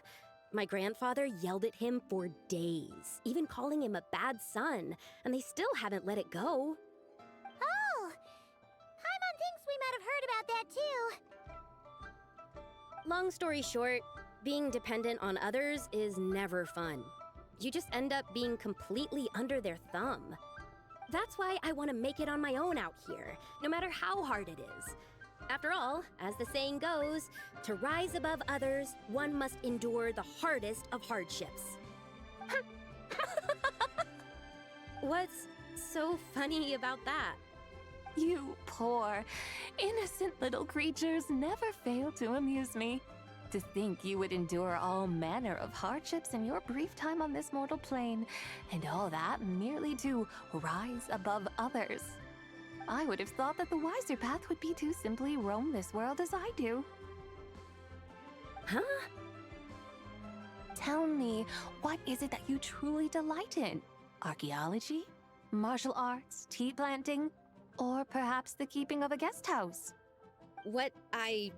My grandfather yelled at him for days, even calling him a bad son, and they still haven't let it go. Oh! Paimon thinks we might have heard about that too. Long story short, being dependent on others is never fun. You just end up being completely under their thumb. That's why I want to make it on my own out here, no matter how hard it is. After all, as the saying goes, to rise above others, one must endure the hardest of hardships. What's so funny about that? You poor, innocent little creatures never fail to amuse me. To think you would endure all manner of hardships in your brief time on this mortal plane, and all that merely to rise above others. I would have thought that the wiser path would be to simply roam this world as I do. Huh? Tell me, what is it that you truly delight in? Archaeology? Martial arts? Tea planting? Or perhaps the keeping of a guest house? What I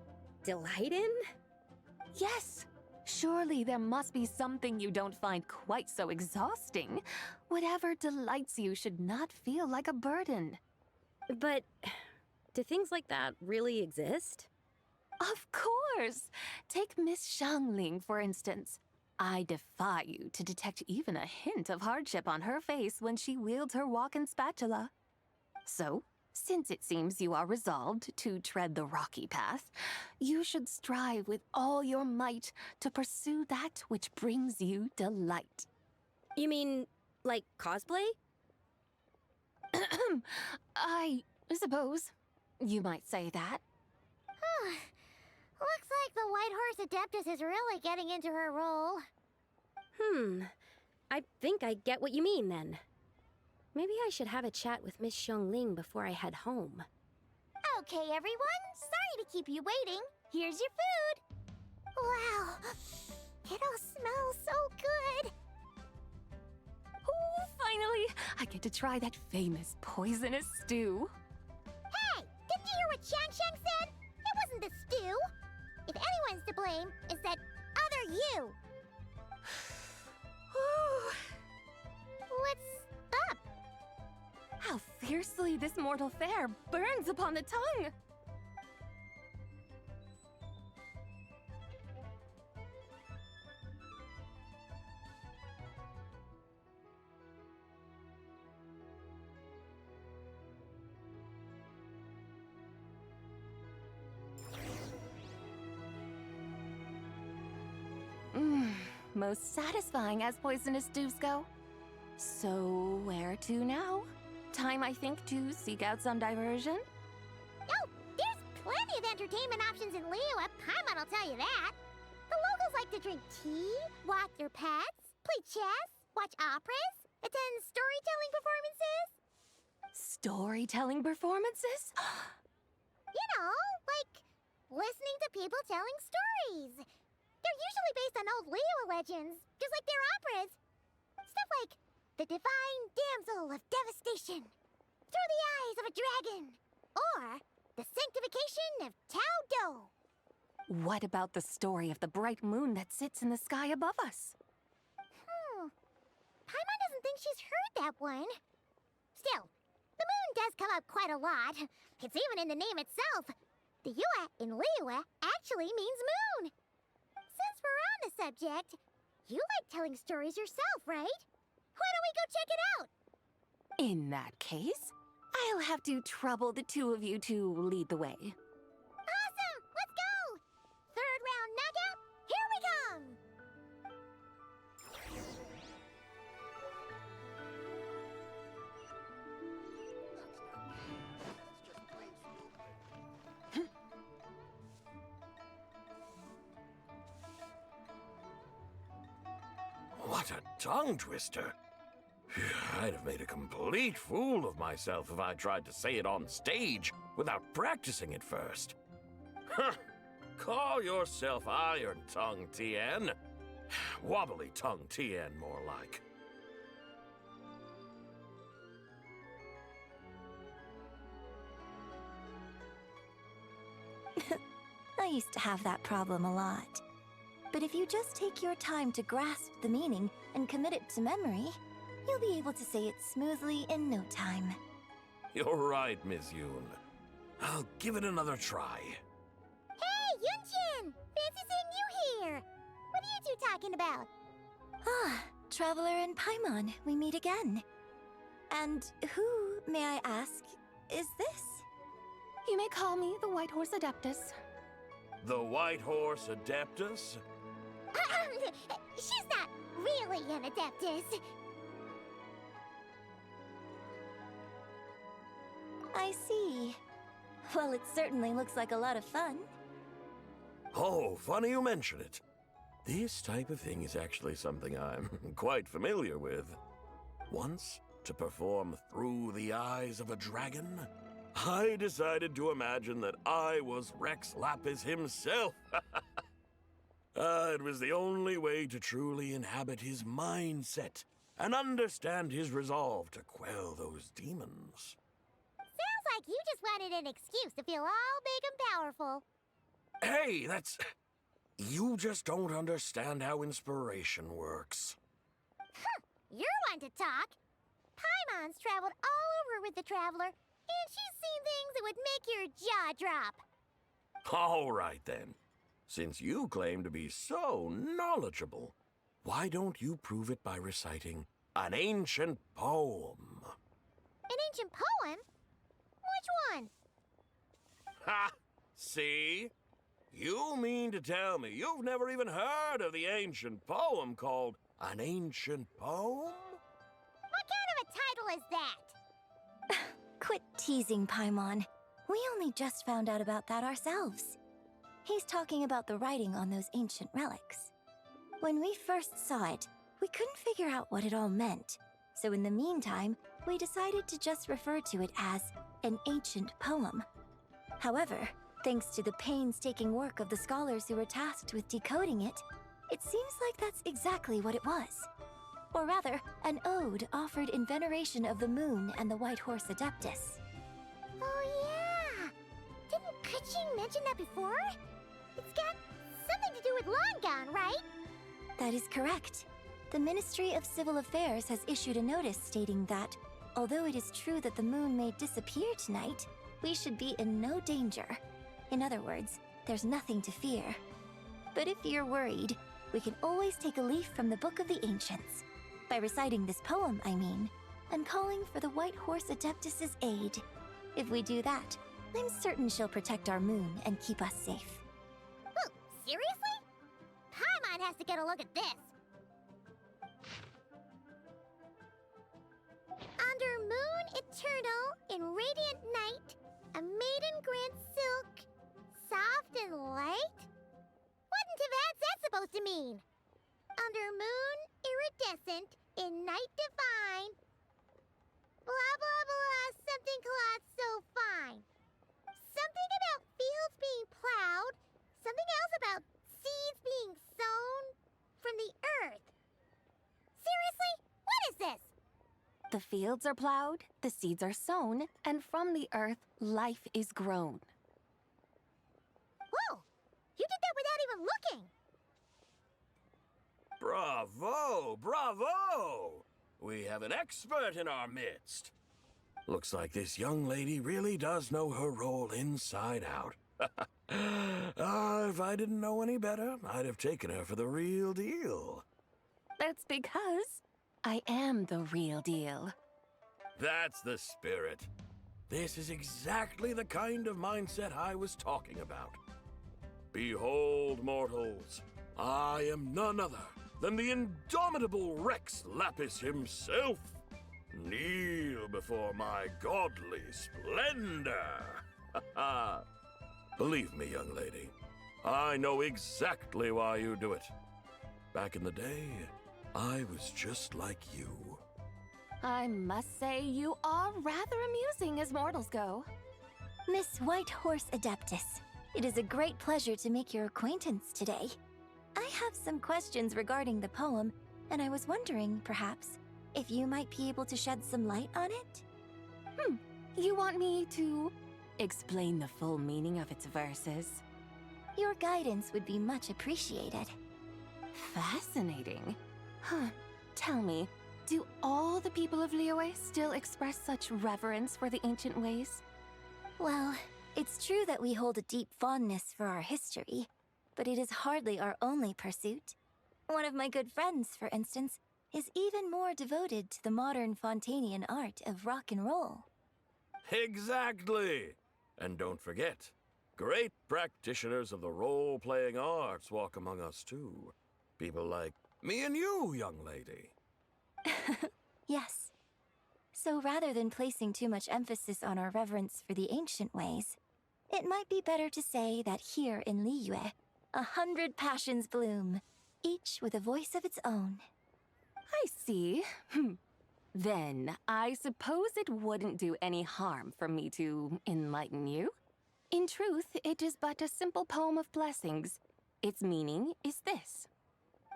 delight in? Yes! Surely there must be something you don't find quite so exhausting. Whatever delights you should not feel like a burden. But do things like that really exist? Of course! Take Miss Xiangling, for instance. I defy you to detect even a hint of hardship on her face when she wields her walking spatula. So, since it seems you are resolved to tread the rocky path, you should strive with all your might to pursue that which brings you delight. You mean, like cosplay? I suppose you might say that. Looks like the White Horse Adeptus is really getting into her role. I think I get what you mean then. Maybe I should have a chat with Miss Xiangling before I head home. Okay, everyone. Sorry to keep you waiting. Here's your food. Wow. It all smells so good. Oh, finally! I get to try that famous poisonous stew. Hey! Didn't you hear what Shang said? It wasn't the stew. If anyone's to blame, it's that other you. What's up? How fiercely this mortal fare burns upon the tongue! Most satisfying as poisonous stews go. So, where to now? Time, I think, to seek out some diversion? Oh, there's plenty of entertainment options in Liyue. Paimon will tell you that. The locals like to drink tea, walk their pets, play chess, watch operas, attend storytelling performances. Storytelling performances? You know, like listening to people telling stories. They're usually based on old Liyue legends, just like their operas. Stuff like The Divine Damsel of Devastation, Through the Eyes of a Dragon, or The Sanctification of Tao Do. What about the story of the bright moon that sits in the sky above us? Paimon doesn't think she's heard that one. Still, the moon does come up quite a lot. It's even in the name itself. The Yue in Liyue actually means moon. Since we're on the subject, you like telling stories yourself, right? Why don't we go check it out? In that case, I'll have to trouble the two of you to lead the way. Awesome! Let's go! Third round knockout, here we come! What a tongue twister. I'd have made a complete fool of myself if I tried to say it on stage without practicing it first. Huh. Call yourself Iron Tongue, Tien. Wobbly Tongue, Tien, more like. I used to have that problem a lot. But if you just take your time to grasp the meaning and commit it to memory, you'll be able to say it smoothly in no time. You're right, Miss Yoon. I'll give it another try. Hey, Yunchin! Fancy seeing you here! What are you two talking about? Ah, Traveler and Paimon, we meet again. And who, may I ask, is this? You may call me the White Horse Adeptus. The White Horse Adeptus? She's not really an Adeptus. I see. Well, it certainly looks like a lot of fun. Oh, funny you mention it. This type of thing is actually something I'm quite familiar with. Once, to perform Through the Eyes of a Dragon, I decided to imagine that I was Rex Lapis himself. It was the only way to truly inhabit his mindset and understand his resolve to quell those demons. Sounds like you just wanted an excuse to feel all big and powerful. Hey, that's... You just don't understand how inspiration works. You're one to talk. Paimon's traveled all over with the Traveler, and she's seen things that would make your jaw drop. All right, then. Since you claim to be so knowledgeable, why don't you prove it by reciting an ancient poem? An ancient poem? Which one? Ha! See? You mean to tell me you've never even heard of the ancient poem called An Ancient Poem? What kind of a title is that? Quit teasing, Paimon. We only just found out about that ourselves. He's talking about the writing on those ancient relics. When we first saw it, we couldn't figure out what it all meant. So in the meantime, we decided to just refer to it as an ancient poem. However, thanks to the painstaking work of the scholars who were tasked with decoding it, it seems like that's exactly what it was. Or rather, an ode offered in veneration of the moon and the White Horse Adeptus. Oh yeah! Didn't Kuching mention that before? It's got something to do with Longan, right? That is correct. The Ministry of Civil Affairs has issued a notice stating that, although it is true that the moon may disappear tonight, we should be in no danger. In other words, there's nothing to fear. But if you're worried, we can always take a leaf from the Book of the Ancients. By reciting this poem, I mean, and calling for the White Horse Adeptus' aid. If we do that, I'm certain she'll protect our moon and keep us safe. Oh, seriously? Paimon has to get a look at this. Under moon eternal, in radiant night, a maiden grants silk, soft and light? What in Tibet's that supposed to mean? Under moon iridescent, in night divine, blah blah blah, something cloth so fine. Something about fields being plowed, something else about seeds being sown from the earth. Seriously? What is this? The fields are plowed, the seeds are sown, and from the earth, life is grown. Whoa! You did that without even looking! Bravo! Bravo! We have an expert in our midst. Looks like this young lady really does know her role inside out. If I didn't know any better, I'd have taken her for the real deal. That's because I am the real deal. That's the spirit. This is exactly the kind of mindset I was talking about. Behold, mortals, I am none other than the indomitable Rex Lapis himself. Kneel before my godly splendor. Believe me, young lady, I know exactly why you do it. Back in the day, I was just like you. I must say you are rather amusing as mortals go. Miss White Horse Adeptus, it is a great pleasure to make your acquaintance today. I have some questions regarding the poem, and I was wondering, perhaps, if you might be able to shed some light on it? You want me to explain the full meaning of its verses? Your guidance would be much appreciated. Fascinating. Huh. Tell me, do all the people of Liyue still express such reverence for the ancient ways? Well, it's true that we hold a deep fondness for our history, but it is hardly our only pursuit. One of my good friends, for instance, is even more devoted to the modern Fontanian art of rock and roll. Exactly! And don't forget, great practitioners of the role-playing arts walk among us too. People like me and you, young lady. Yes. So rather than placing too much emphasis on our reverence for the ancient ways, it might be better to say that here in Liyue, 100 passions bloom, each with a voice of its own. I see. Then, I suppose it wouldn't do any harm for me to enlighten you. In truth, it is but a simple poem of blessings. Its meaning is this.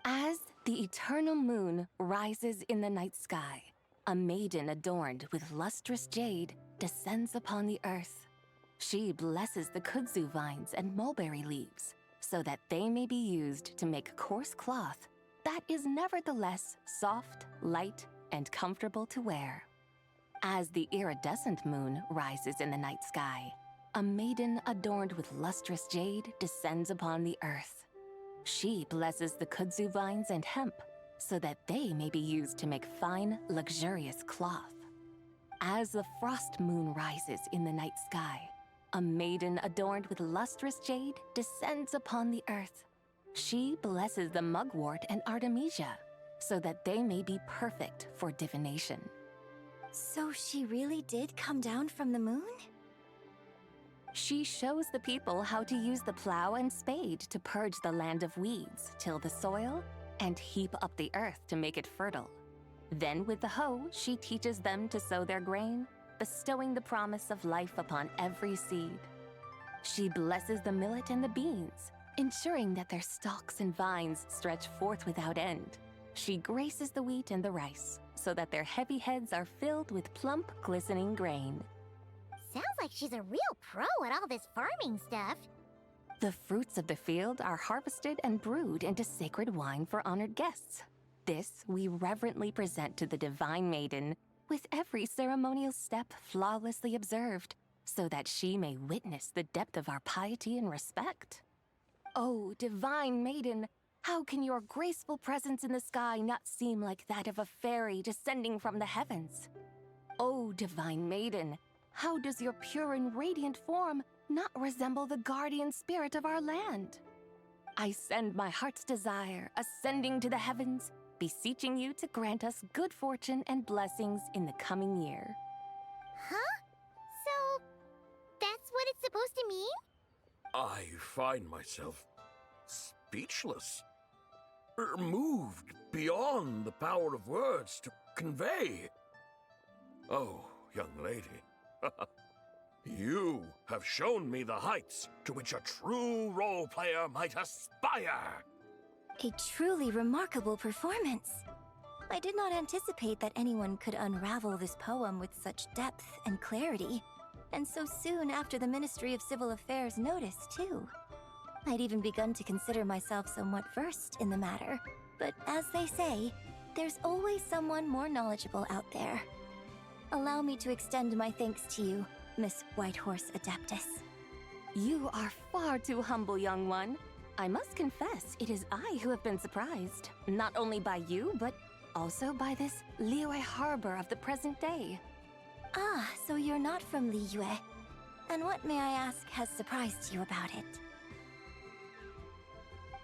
As the eternal moon rises in the night sky, a maiden adorned with lustrous jade descends upon the earth. She blesses the kudzu vines and mulberry leaves, so that they may be used to make coarse cloth that is nevertheless soft, light, and comfortable to wear. As the iridescent moon rises in the night sky, a maiden adorned with lustrous jade descends upon the earth. She blesses the kudzu vines and hemp, so that they may be used to make fine, luxurious cloth. As the frost moon rises in the night sky, a maiden adorned with lustrous jade descends upon the earth. She blesses the mugwort and artemisia, so that they may be perfect for divination. So she really did come down from the moon? She shows the people how to use the plow and spade to purge the land of weeds, till the soil, and heap up the earth to make it fertile. Then with the hoe, she teaches them to sow their grain, bestowing the promise of life upon every seed. She blesses the millet and the beans, ensuring that their stalks and vines stretch forth without end. She graces the wheat and the rice, so that their heavy heads are filled with plump, glistening grain. Sounds like she's a real pro at all this farming stuff. The fruits of the field are harvested and brewed into sacred wine for honored guests. This we reverently present to the divine maiden, with every ceremonial step flawlessly observed, so that she may witness the depth of our piety and respect. Oh, divine maiden, how can your graceful presence in the sky not seem like that of a fairy descending from the heavens? Oh, divine maiden, how does your pure and radiant form not resemble the guardian spirit of our land? I send my heart's desire, ascending to the heavens, beseeching you to grant us good fortune and blessings in the coming year. Huh? So, that's what it's supposed to mean? I find myself speechless, moved beyond the power of words to convey. Oh, young lady, you have shown me the heights to which a true role player might aspire. A truly remarkable performance. I did not anticipate that anyone could unravel this poem with such depth and clarity, and so soon after the Ministry of Civil Affairs noticed, too. I'd even begun to consider myself somewhat versed in the matter, but as they say, there's always someone more knowledgeable out there. Allow me to extend my thanks to you, Miss Whitehorse Adeptus. You are far too humble, young one. I must confess, it is I who have been surprised, not only by you, but also by this Liyue harbor of the present day. Ah, so you're not from Liyue. And what, may I ask, has surprised you about it?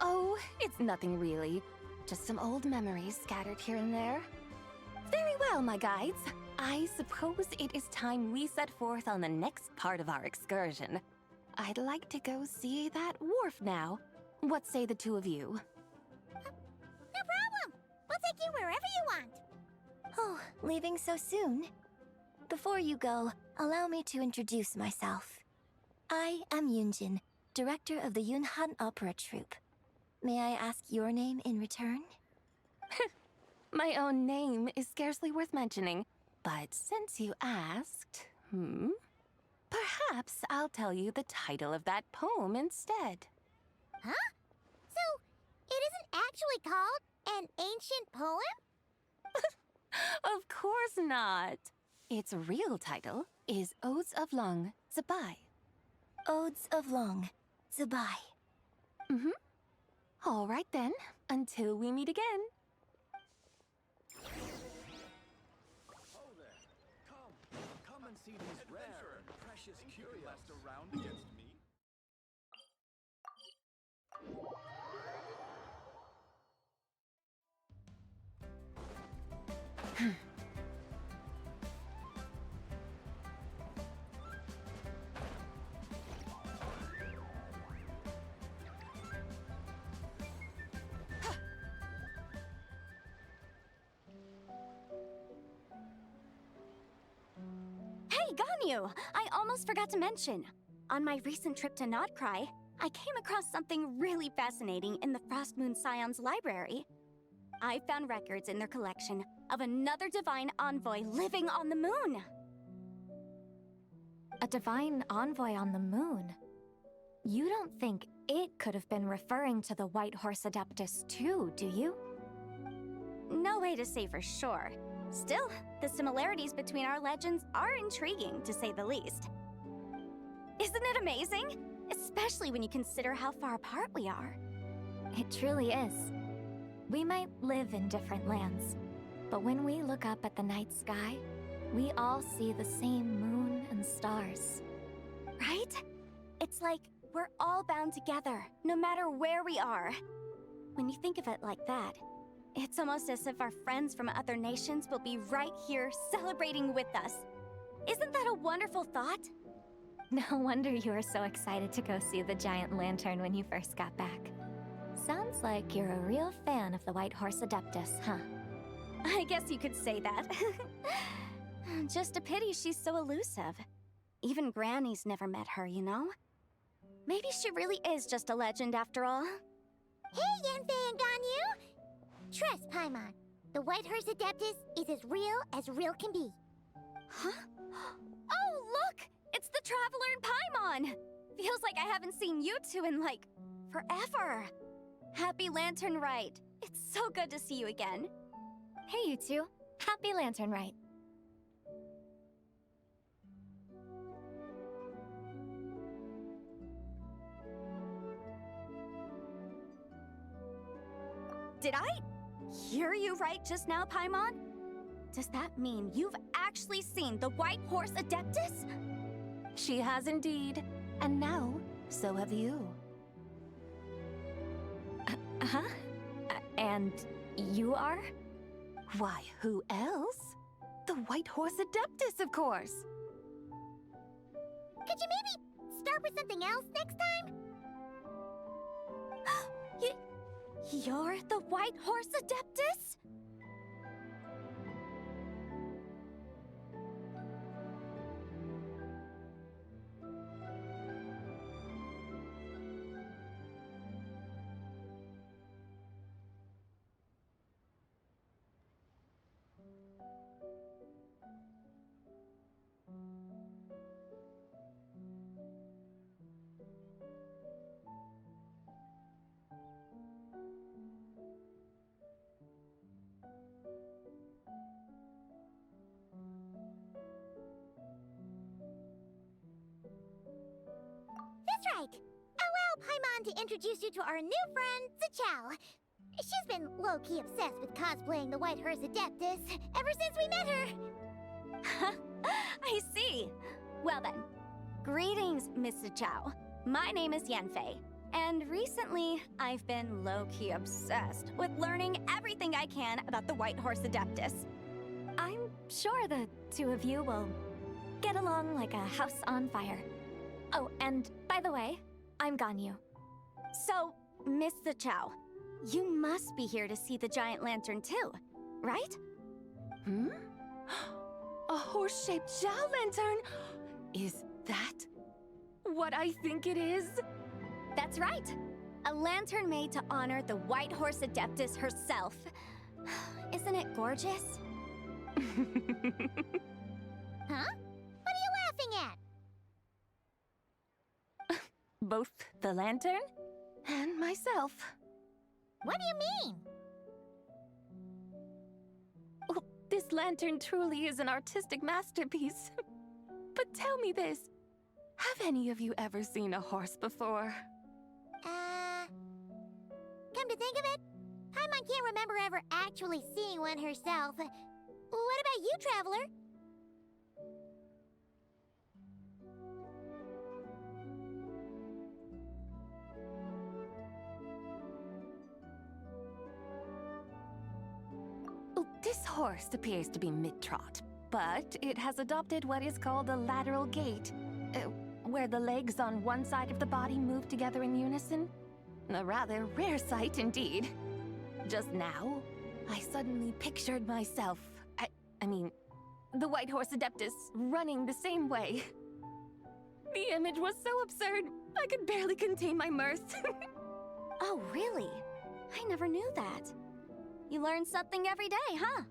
Oh, it's nothing really. Just some old memories scattered here and there. Very well, my guides. I suppose it is time we set forth on the next part of our excursion. I'd like to go see that wharf now. What say the two of you? No problem! We'll take you wherever you want. Oh, leaving so soon? Before you go, allow me to introduce myself. I am Yunjin, director of the Yunhan Opera Troupe. May I ask your name in return? My own name is scarcely worth mentioning, but since you asked, perhaps I'll tell you the title of that poem instead. Huh? So, it isn't actually called an ancient poem? Of course not. Its real title is Odes of Long, Zibai. Odes of Long, Zibai. All right then, until we meet again. Oh there. Come and see these rare and precious curios around against me. Hey, Ganyu! I almost forgot to mention. On my recent trip to Notcry, I came across something really fascinating in the Frost Moon Scion's library. I found records in their collection of another divine envoy living on the moon. A divine envoy on the moon? You don't think it could have been referring to the White Horse Adeptus too, do you? No way to say for sure. Still, the similarities between our legends are intriguing, to say the least. Isn't it amazing? Especially when you consider how far apart we are. It truly is. We might live in different lands, but when we look up at the night sky, we all see the same moon and stars. Right? It's like we're all bound together, no matter where we are. When you think of it like that, it's almost as if our friends from other nations will be right here celebrating with us. Isn't that a wonderful thought? No wonder you were so excited to go see the giant lantern when you first got back. Sounds like you're a real fan of the White Horse Adeptus, huh? I guess you could say that. Just a pity she's so elusive. Even Granny's never met her, you know? Maybe she really is just a legend after all. Hey, Yanfei and Ganyu! Trust, Paimon. The White Horse Adeptus is as real can be. Huh? Oh, look! It's the Traveler and Paimon! Feels like I haven't seen you two in, like, forever. Happy Lantern Rite. It's so good to see you again. Hey, you two. Happy Lantern Rite. Did I hear you right just now, Paimon? Does that mean you've actually seen the White Horse Adeptus? She has indeed, and now, so have you. Huh? And you are? Why, who else? The White Horse Adeptus, of course! Could you maybe start with something else next time? You're the White Horse Adeptus? That's right. Allow Paimon to introduce you to our new friend, Zichao. She's been low-key obsessed with cosplaying the White Horse Adeptus ever since we met her. I see. Well then, greetings, Miss Zichao. My name is Yanfei, and recently I've been low-key obsessed with learning everything I can about the White Horse Adeptus. I'm sure the two of you will get along like a house on fire. Oh, and by the way, I'm Ganyu. So, Miss Zichao, you must be here to see the giant lantern too, right? Hmm? A horse-shaped Zhao lantern? Is that what I think it is? That's right. A lantern made to honor the White Horse Adeptus herself. Isn't it gorgeous? Huh? What are you laughing at? Both the lantern and myself. What do you mean? Oh, this lantern truly is an artistic masterpiece. But tell me this. Have any of you ever seen a horse before? Come to think of it, Paimon can't remember ever actually seeing one herself. What about you, Traveler? Oh, this horse appears to be mid-trot, but it has adopted what is called a lateral gait, where the legs on one side of the body move together in unison. A rather rare sight indeed. Just now, I suddenly pictured myself, I mean, the White Horse Adeptus running the same way. The image was so absurd, I could barely contain my mirth. Oh, really? I never knew that. You learn something every day, huh?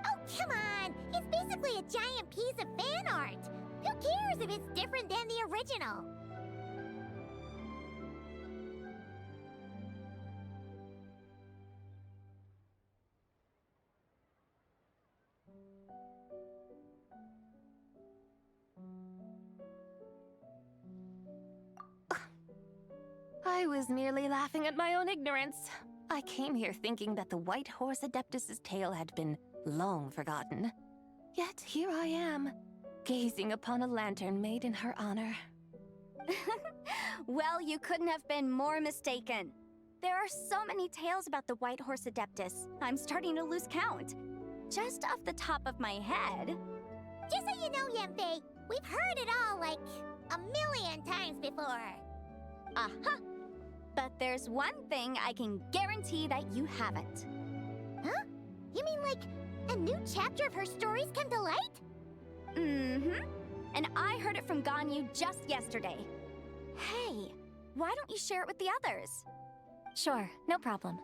Oh, come on! It's basically a giant piece of fan art! Who cares if it's different than the original? I was merely laughing at my own ignorance. I came here thinking that the White Horse Adeptus's tale had been long forgotten. Yet here I am, gazing upon a lantern made in her honor. Well, you couldn't have been more mistaken. There are so many tales about the White Horse Adeptus, I'm starting to lose count. Just off the top of my head... Just so you know, Yanfei, we've heard it all like a million times before. Uh-huh. But there's one thing I can guarantee that you haven't. Huh? You mean like a new chapter of her stories come to light? Mm-hmm. And I heard it from Ganyu just yesterday. Hey, why don't you share it with the others? Sure, no problem.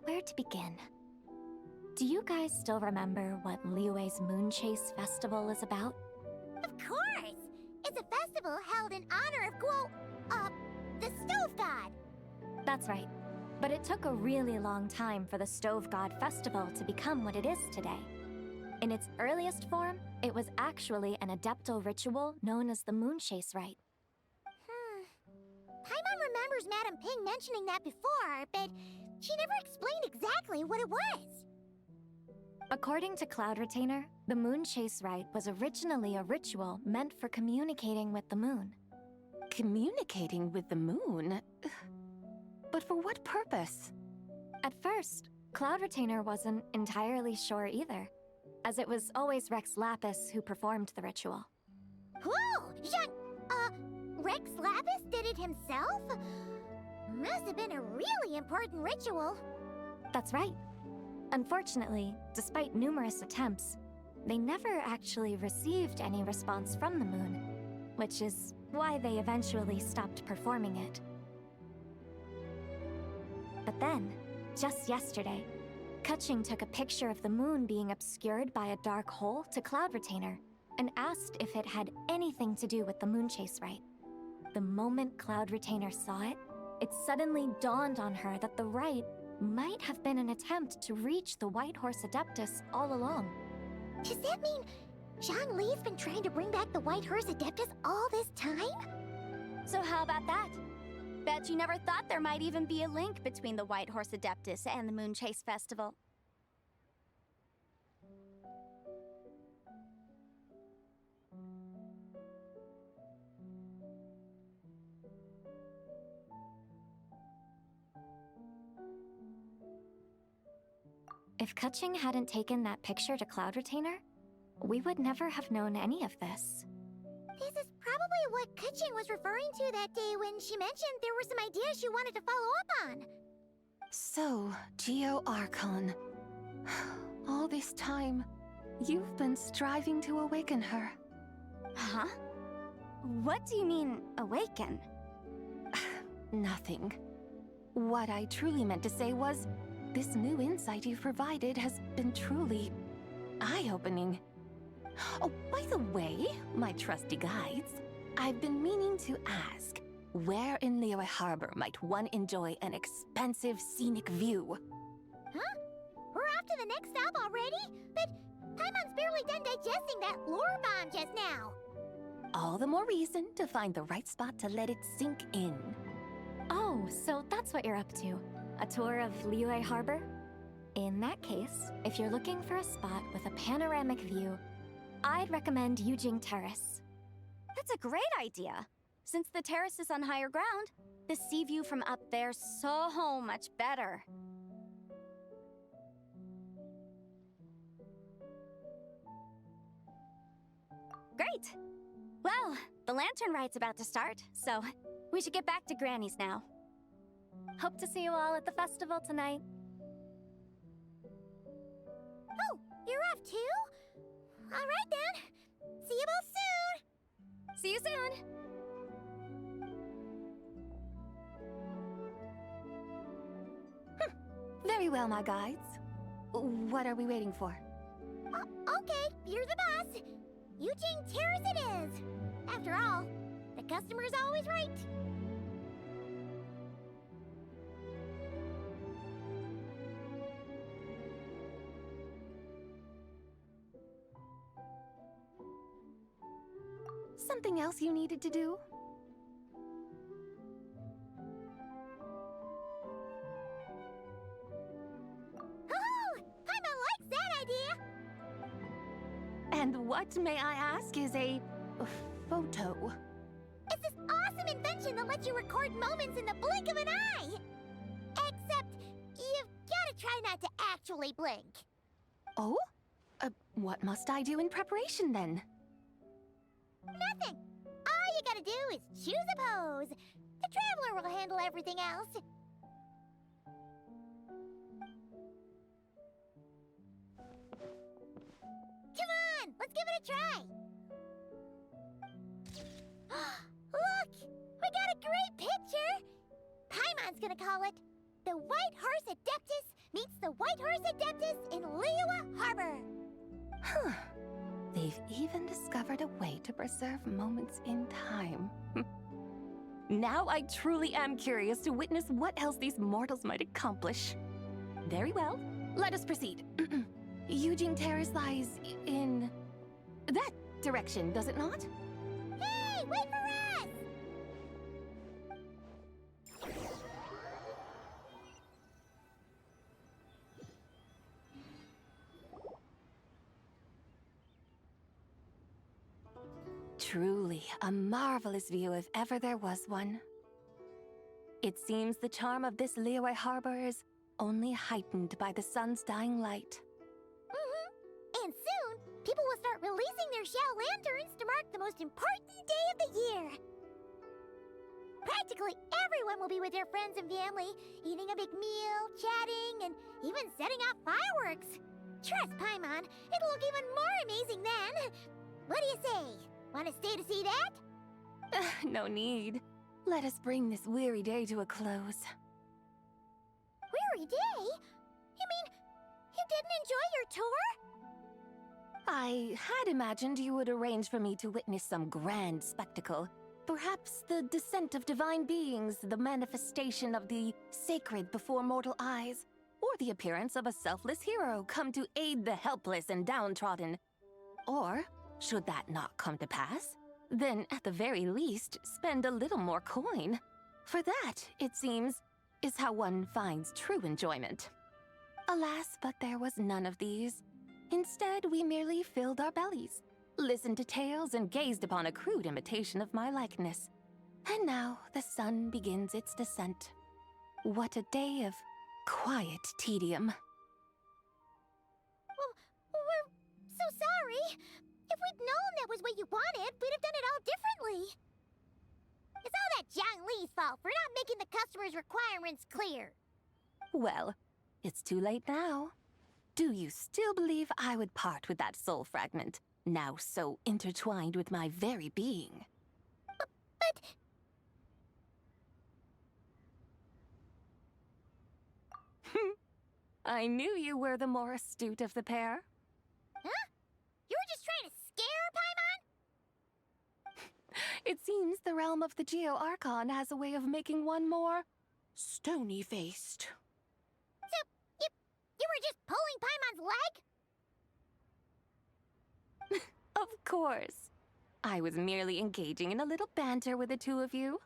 Where to begin? Do you guys still remember what Liyue's Moon Chase Festival is about? Of course! It's a festival held in honor of the Stove God! That's right. But it took a really long time for the Stove God Festival to become what it is today. In its earliest form, it was actually an adeptal ritual known as the Moon Chase Rite. Paimon remembers Madame Ping mentioning that before, but she never explained exactly what it was. According to Cloud Retainer, the Moon Chase Rite was originally a ritual meant for communicating with the moon. Communicating with the moon? But for what purpose? At first, Cloud Retainer wasn't entirely sure either, as it was always Rex Lapis who performed the ritual. Whoa! Rex Lapis did it himself? Must have been a really important ritual. That's right. Unfortunately, despite numerous attempts, they never actually received any response from the moon, which is why they eventually stopped performing it. But then, just yesterday, Kutching took a picture of the moon being obscured by a dark hole to Cloud Retainer and asked if it had anything to do with the Moon Chase Rite. The moment Cloud Retainer saw it, it suddenly dawned on her that the rite might have been an attempt to reach the White Horse Adeptus all along. Does that mean Zhongli's been trying to bring back the White Horse Adeptus all this time? So how about that? Bet you never thought there might even be a link between the White Horse Adeptus and the Moon Chase Festival. If Kutching hadn't taken that picture to Cloud Retainer, we would never have known any of this. This is probably what Kutching was referring to that day when she mentioned there were some ideas she wanted to follow up on. So, Geo Archon. All this time, you've been striving to awaken her. Huh? What do you mean, awaken? Nothing. What I truly meant to say was, this new insight you've provided has been truly eye-opening. Oh, by the way, my trusty guides, I've been meaning to ask, where in Liyue Harbor might one enjoy an expansive scenic view? Huh? We're off to the next stop already? But Paimon's barely done digesting that lore bomb just now. All the more reason to find the right spot to let it sink in. Oh, so that's what you're up to. A tour of Liyue Harbor? In that case, if you're looking for a spot with a panoramic view, I'd recommend Yujing Terrace. That's a great idea! Since the terrace is on higher ground, the sea view from up there's so much better. Great! Well, the lantern ride's about to start, so we should get back to Granny's now. Hope to see you all at the festival tonight. Oh, you're off too? All right then. See you both soon. See you soon! Very well, my guides. What are we waiting for? Okay, you're the boss. Yujing Terrace it is. After all, the customer's always right. Something else you needed to do? Oh, Paimon likes that idea. And what, may I ask, is a photo? It's this awesome invention that lets you record moments in the blink of an eye. Except, you've gotta try not to actually blink. Oh? What must I do in preparation then? Nothing. All you gotta do is choose a pose. The Traveler will handle everything else. Come on, let's give it a try. Look, we got a great picture. Paimon's gonna call it The White Horse Adeptus Meets the White Horse Adeptus in Liyue Harbor. Huh. They've even discovered a way to preserve moments in time. Now I truly am curious to witness what else these mortals might accomplish. Very well, let us proceed. Yujing Terrace lies in that direction, does it not? Hey, wait for us! Truly a marvelous view if ever there was one. It seems the charm of this Liyue Harbor is only heightened by the sun's dying light. And soon, people will start releasing their Xiao lanterns to mark the most important day of the year. Practically everyone will be with their friends and family, eating a big meal, chatting, and even setting off fireworks. Trust Paimon, it'll look even more amazing then. What do you say? Want to stay to see that? No need. Let us bring this weary day to a close. Weary day? You mean you didn't enjoy your tour? I had imagined you would arrange for me to witness some grand spectacle. Perhaps the descent of divine beings, the manifestation of the sacred before mortal eyes, or the appearance of a selfless hero come to aid the helpless and downtrodden. Or, should that not come to pass, then at the very least, spend a little more coin. For that, it seems, is how one finds true enjoyment. Alas, but there was none of these. Instead, we merely filled our bellies, listened to tales, and gazed upon a crude imitation of my likeness. And now the sun begins its descent. What a day of quiet tedium. Well, we're so sorry. If we'd known that was what you wanted, we'd have done it all differently. It's all that Zhang Li's fault for not making the customer's requirements clear. Well, it's too late now. Do you still believe I would part with that soul fragment, now so intertwined with my very being? But... I knew you were the more astute of the pair. Huh? You were just trying to scare It seems the realm of the Geo Archon has a way of making one more stony-faced. So, you were just pulling Paimon's leg? Of course. I was merely engaging in a little banter with the two of you.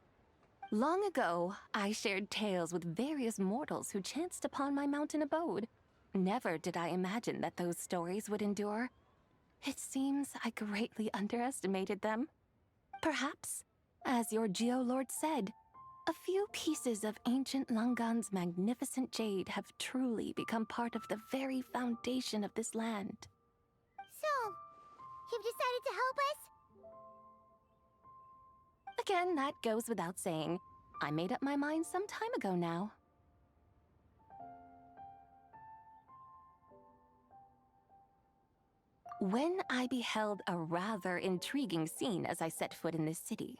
Long ago, I shared tales with various mortals who chanced upon my mountain abode. Never did I imagine that those stories would endure. It seems I greatly underestimated them. Perhaps, as your Geolord said, a few pieces of ancient Langan's magnificent jade have truly become part of the very foundation of this land. So, you've decided to help us? Again, that goes without saying. I made up my mind some time ago now. When I beheld a rather intriguing scene as I set foot in this city,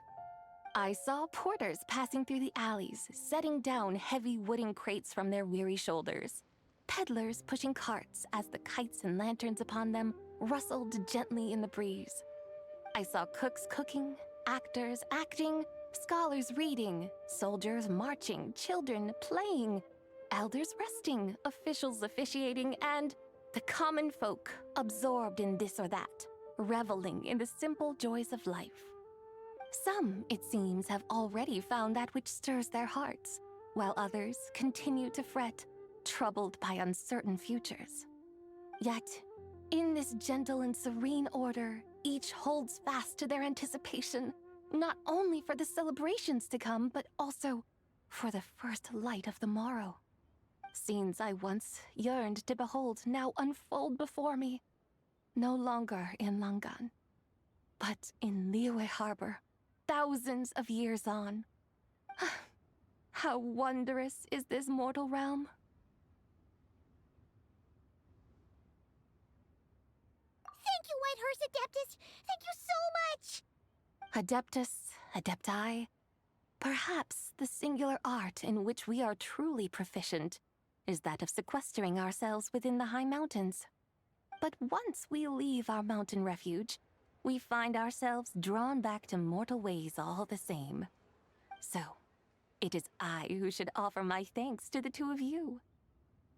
I saw porters passing through the alleys, setting down heavy wooden crates from their weary shoulders. Peddlers pushing carts as the kites and lanterns upon them rustled gently in the breeze. I saw cooks cooking, actors acting, scholars reading, soldiers marching, children playing, elders resting, officials officiating, and the common folk absorbed in this or that, reveling in the simple joys of life. Some, it seems, have already found that which stirs their hearts, while others continue to fret, troubled by uncertain futures. Yet, in this gentle and serene order, each holds fast to their anticipation, not only for the celebrations to come, but also for the first light of the morrow. Scenes I once yearned to behold now unfold before me, no longer in Langan, but in Liyue Harbor, thousands of years on. How wondrous is this mortal realm! Thank you, Whitehorse Adeptus! Thank you so much! Adeptus, Adepti, perhaps the singular art in which we are truly proficient is that of sequestering ourselves within the high mountains. But once we leave our mountain refuge, we find ourselves drawn back to mortal ways all the same. So, it is I who should offer my thanks to the two of you.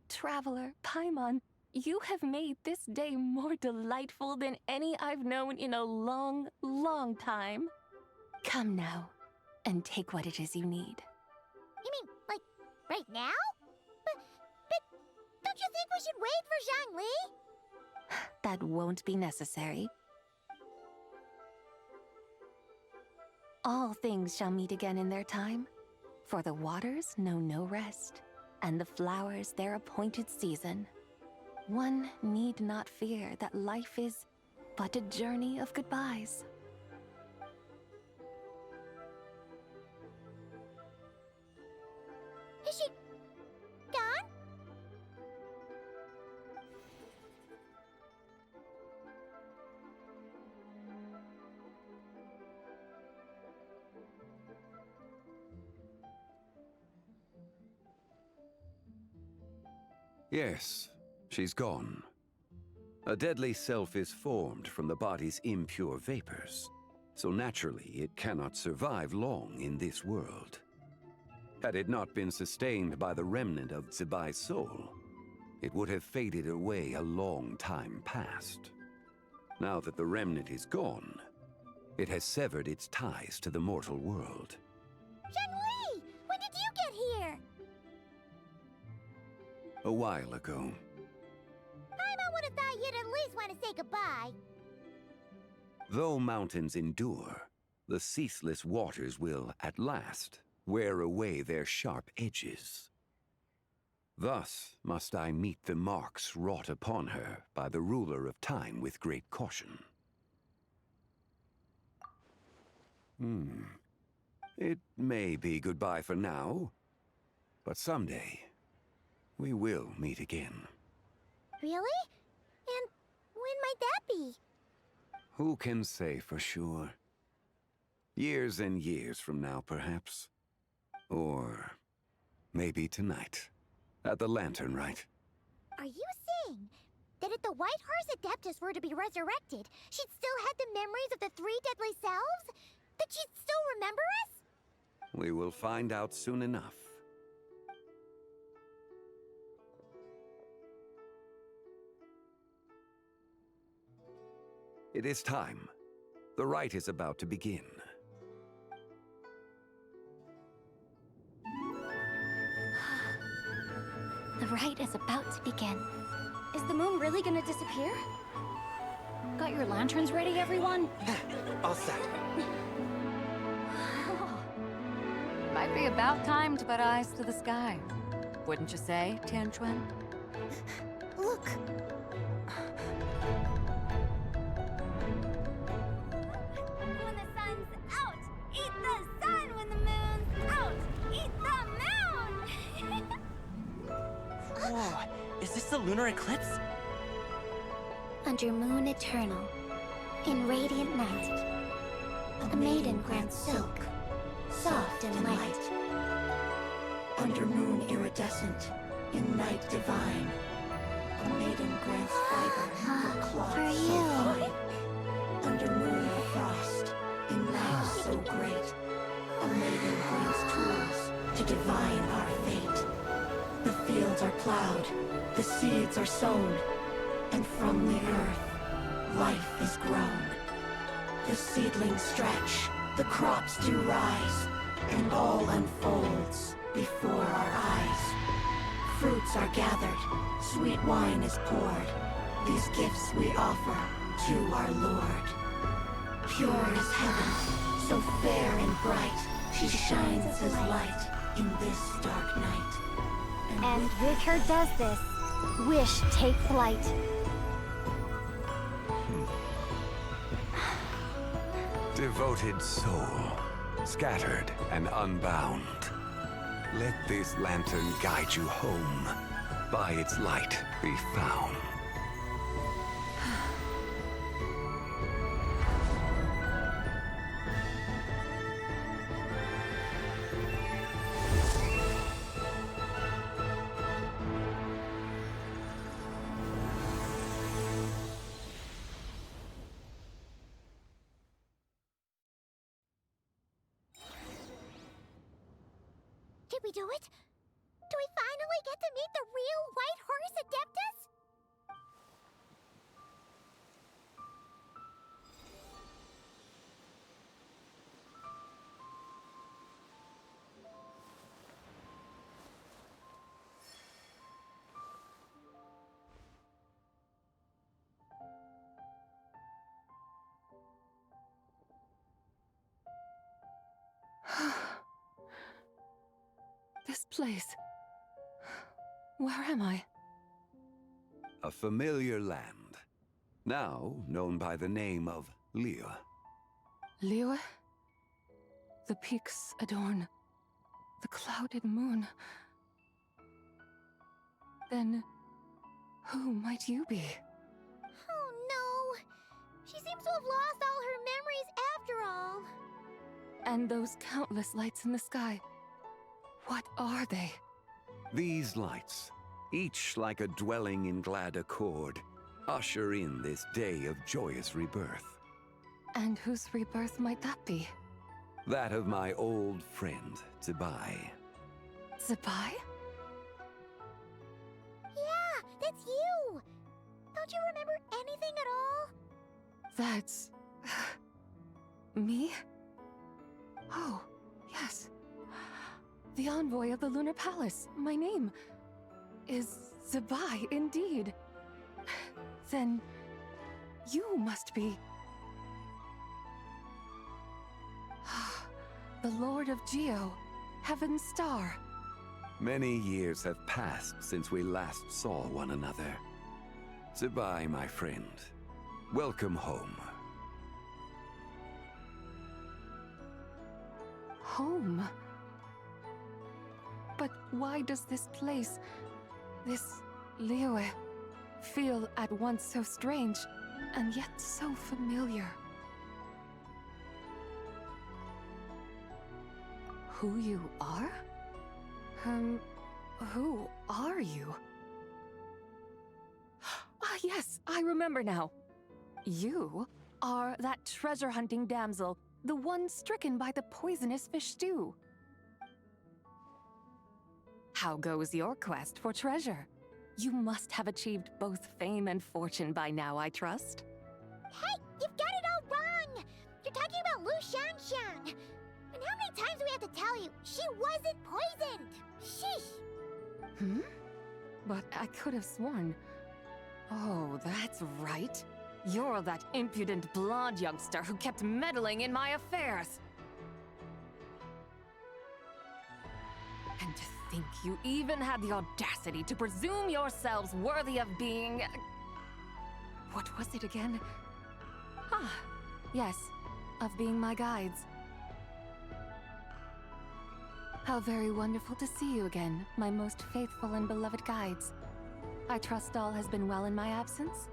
Traveler, Paimon, you have made this day more delightful than any I've known in a long, long time. Come now, and take what it is you need. You mean, like, right now? But don't you think we should wait for Zhangli? That won't be necessary. All things shall meet again in their time, for the waters know no rest, and the flowers their appointed season. One need not fear that life is but a journey of goodbyes. Is she gone? Yes, she's gone. A deadly self is formed from the body's impure vapors, so naturally it cannot survive long in this world. Had it not been sustained by the remnant of Zibai's soul, it would have faded away a long time past. Now that the remnant is gone, it has severed its ties to the mortal world. Zhangli! When did you get here? A while ago. Paimon would have thought you'd at least want to say goodbye. Though mountains endure, the ceaseless waters will, at last, wear away their sharp edges. Thus must I meet the marks wrought upon her by the ruler of time with great caution. It may be goodbye for now, but someday we will meet again. Really? And when might that be? Who can say for sure? Years and years from now, perhaps. Or maybe tonight, at the Lanternlit. Are you saying that if the Whitehorse Adeptus were to be resurrected, she'd still have the memories of the three deadly selves? That she'd We will find out soon enough. It is time. The rite is about to begin. The rite is about to begin. Is the moon really gonna disappear? Got your lanterns ready, everyone? All set. Might be about time to put eyes to the sky. Wouldn't you say, Tianchuan? Look! When the sun's out, eat the sun. When the moon's out, eat the moon! Whoa, is this the lunar eclipse? Under moon eternal, in radiant night, a maiden grants silk, soft and light. Under moon iridescent, in night divine, a maiden grants fiber for cloth For so you. fine. Under moon of frost, in night so great, a maiden grants tools to divine our fate. The fields are plowed, the seeds are sown, and from the earth, life is grown. The seedlings stretch, the crops do rise, and all unfolds before our eyes. Fruits are gathered, sweet wine is poured. These gifts we offer to our Lord. Pure is heaven, so fair and bright. She shines as light in this dark night. And with her does this, wish take flight. Devoted soul, scattered and unbound. Let this lantern guide you home. By its light be found. Did we do it? Do we finally get to meet the real White Horse Adeptus? This place. Where am I? A familiar land, now known by the name of Liyue. Liyue? The peaks adorn the clouded moon. Then, who might you be? Oh no! She seems to have lost all her memories after all. And those countless lights in the sky. What are they? These lights, each like a dwelling in glad accord, usher in this day of joyous rebirth. And whose rebirth might that be? That of my old friend, Zibai. Zibai? Yeah, that's you! Don't you remember anything at all? That's... me? Oh, yes. The envoy of the Lunar Palace. My name is Zibai, indeed. Then you must be... the Lord of Geo, Heaven's Star. Many years have passed since we last saw one another. Zibai, my friend, welcome home. Home? But why does this place, this Liyue, feel at once so strange and yet so familiar? Who you are? Who are you? Ah, yes, I remember now. You are that treasure-hunting damsel, the one stricken by the poisonous fish stew. How goes your quest for treasure? You must have achieved both fame and fortune by now, I trust. Hey, you've got it all wrong! You're talking about Lu Xiangxiang. And how many times do we have to tell you? She wasn't poisoned! Sheesh! Hmm? But I could have sworn... Oh, that's right. You're that impudent blonde youngster who kept meddling in my affairs. And to think you even had the audacity to presume yourselves worthy of being... What was it again? Ah, yes, of being my guides. How very wonderful to see you again, my most faithful and beloved guides. I trust all has been well in my absence?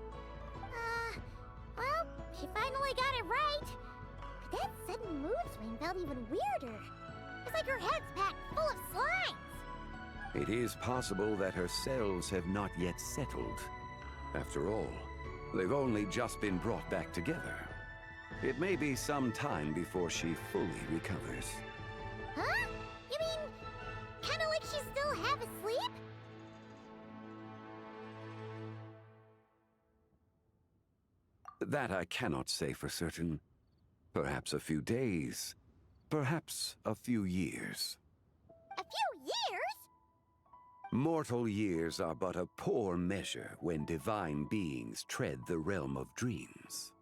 Well, she finally got it right. But that sudden mood swing felt even weirder. It's like her head's packed full of slimes. It is possible that her cells have not yet settled. After all, they've only just been brought back together. It may be some time before she fully recovers. Huh? You mean, kinda like she's still half asleep? That I cannot say for certain. Perhaps a few days. Perhaps a few years. A few years? Mortal years are but a poor measure when divine beings tread the realm of dreams.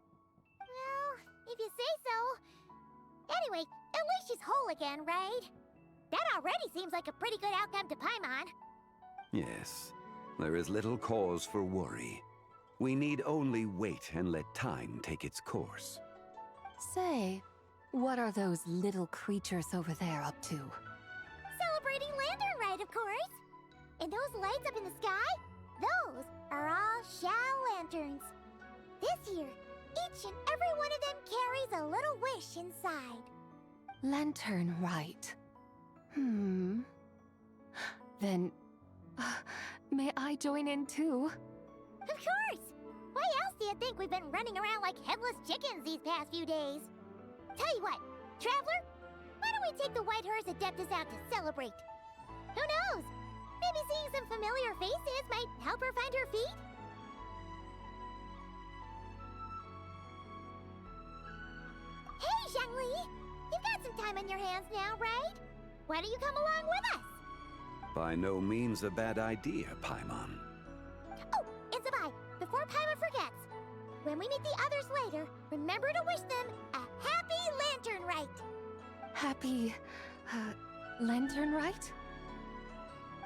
Well, if you say so. Anyway, at least she's whole again, right? That already seems like a pretty good outcome to Paimon. Yes, there is little cause for worry. We need only wait and let time take its course. Say, what are those little creatures over there up to? Celebrating Lanternlit, of course. And those lights up in the sky? Those are all Shao lanterns. This year, each and every one of them carries a little wish inside. Lanternlit. Then, may I join in too? Of course! Why else do you think we've been running around like headless chickens these past few days? Tell you what, Traveler, why don't we take the White Horse Adeptus out to celebrate? Who knows? Maybe seeing some familiar faces might help her find her feet? Hey, Zhangli! You've got some time on your hands now, right? Why don't you come along with us? By no means a bad idea, Paimon. Oh, and Zibai, before Paimon forgets, when we meet the others later, remember to wish them a happy Lanternlit. Happy... Lanternlit?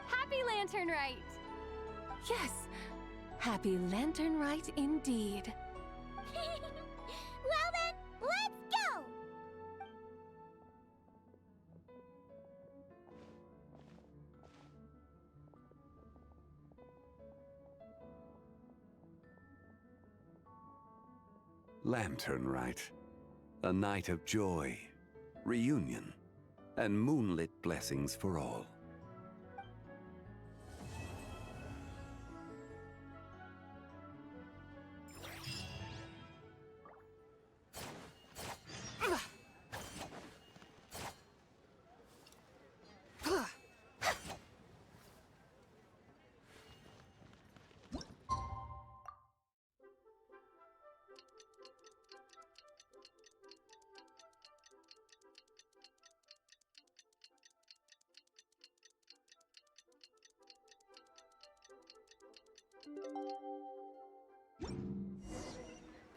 Happy Lanternlit! Yes, happy Lanternlit indeed. Well then, let's go! Lanternlit. A night of joy, reunion, and moonlit blessings for all.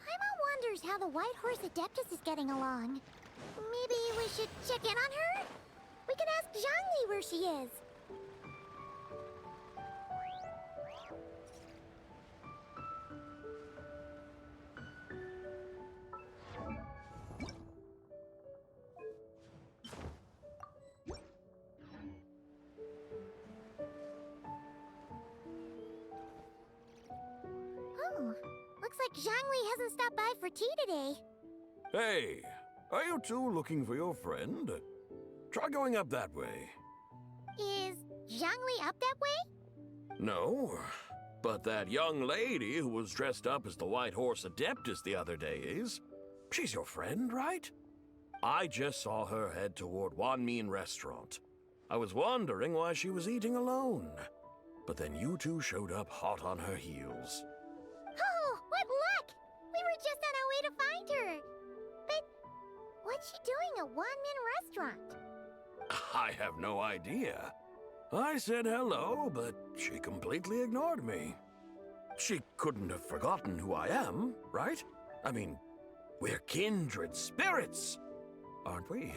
Paimon wonders how the White Horse Adeptus is getting along. Maybe we should check in on her? We can ask Zhangli where she is. Oh, looks like Zhangli hasn't stopped by for tea today. Hey, are you two looking for your friend? Try going up that way. Is Zhangli up that way? No, but that young lady who was dressed up as the White Horse Adeptus the other day is. She's your friend, right? I just saw her head toward Wanmin Restaurant. I was wondering why she was eating alone. But then you two showed up hot on her heels. Oh, what luck! We were just on our way to find her. But what's she doing at Wanmin Restaurant? I have no idea. I said hello, but she completely ignored me. She couldn't have forgotten who I am, right? I mean, we're kindred spirits, aren't we?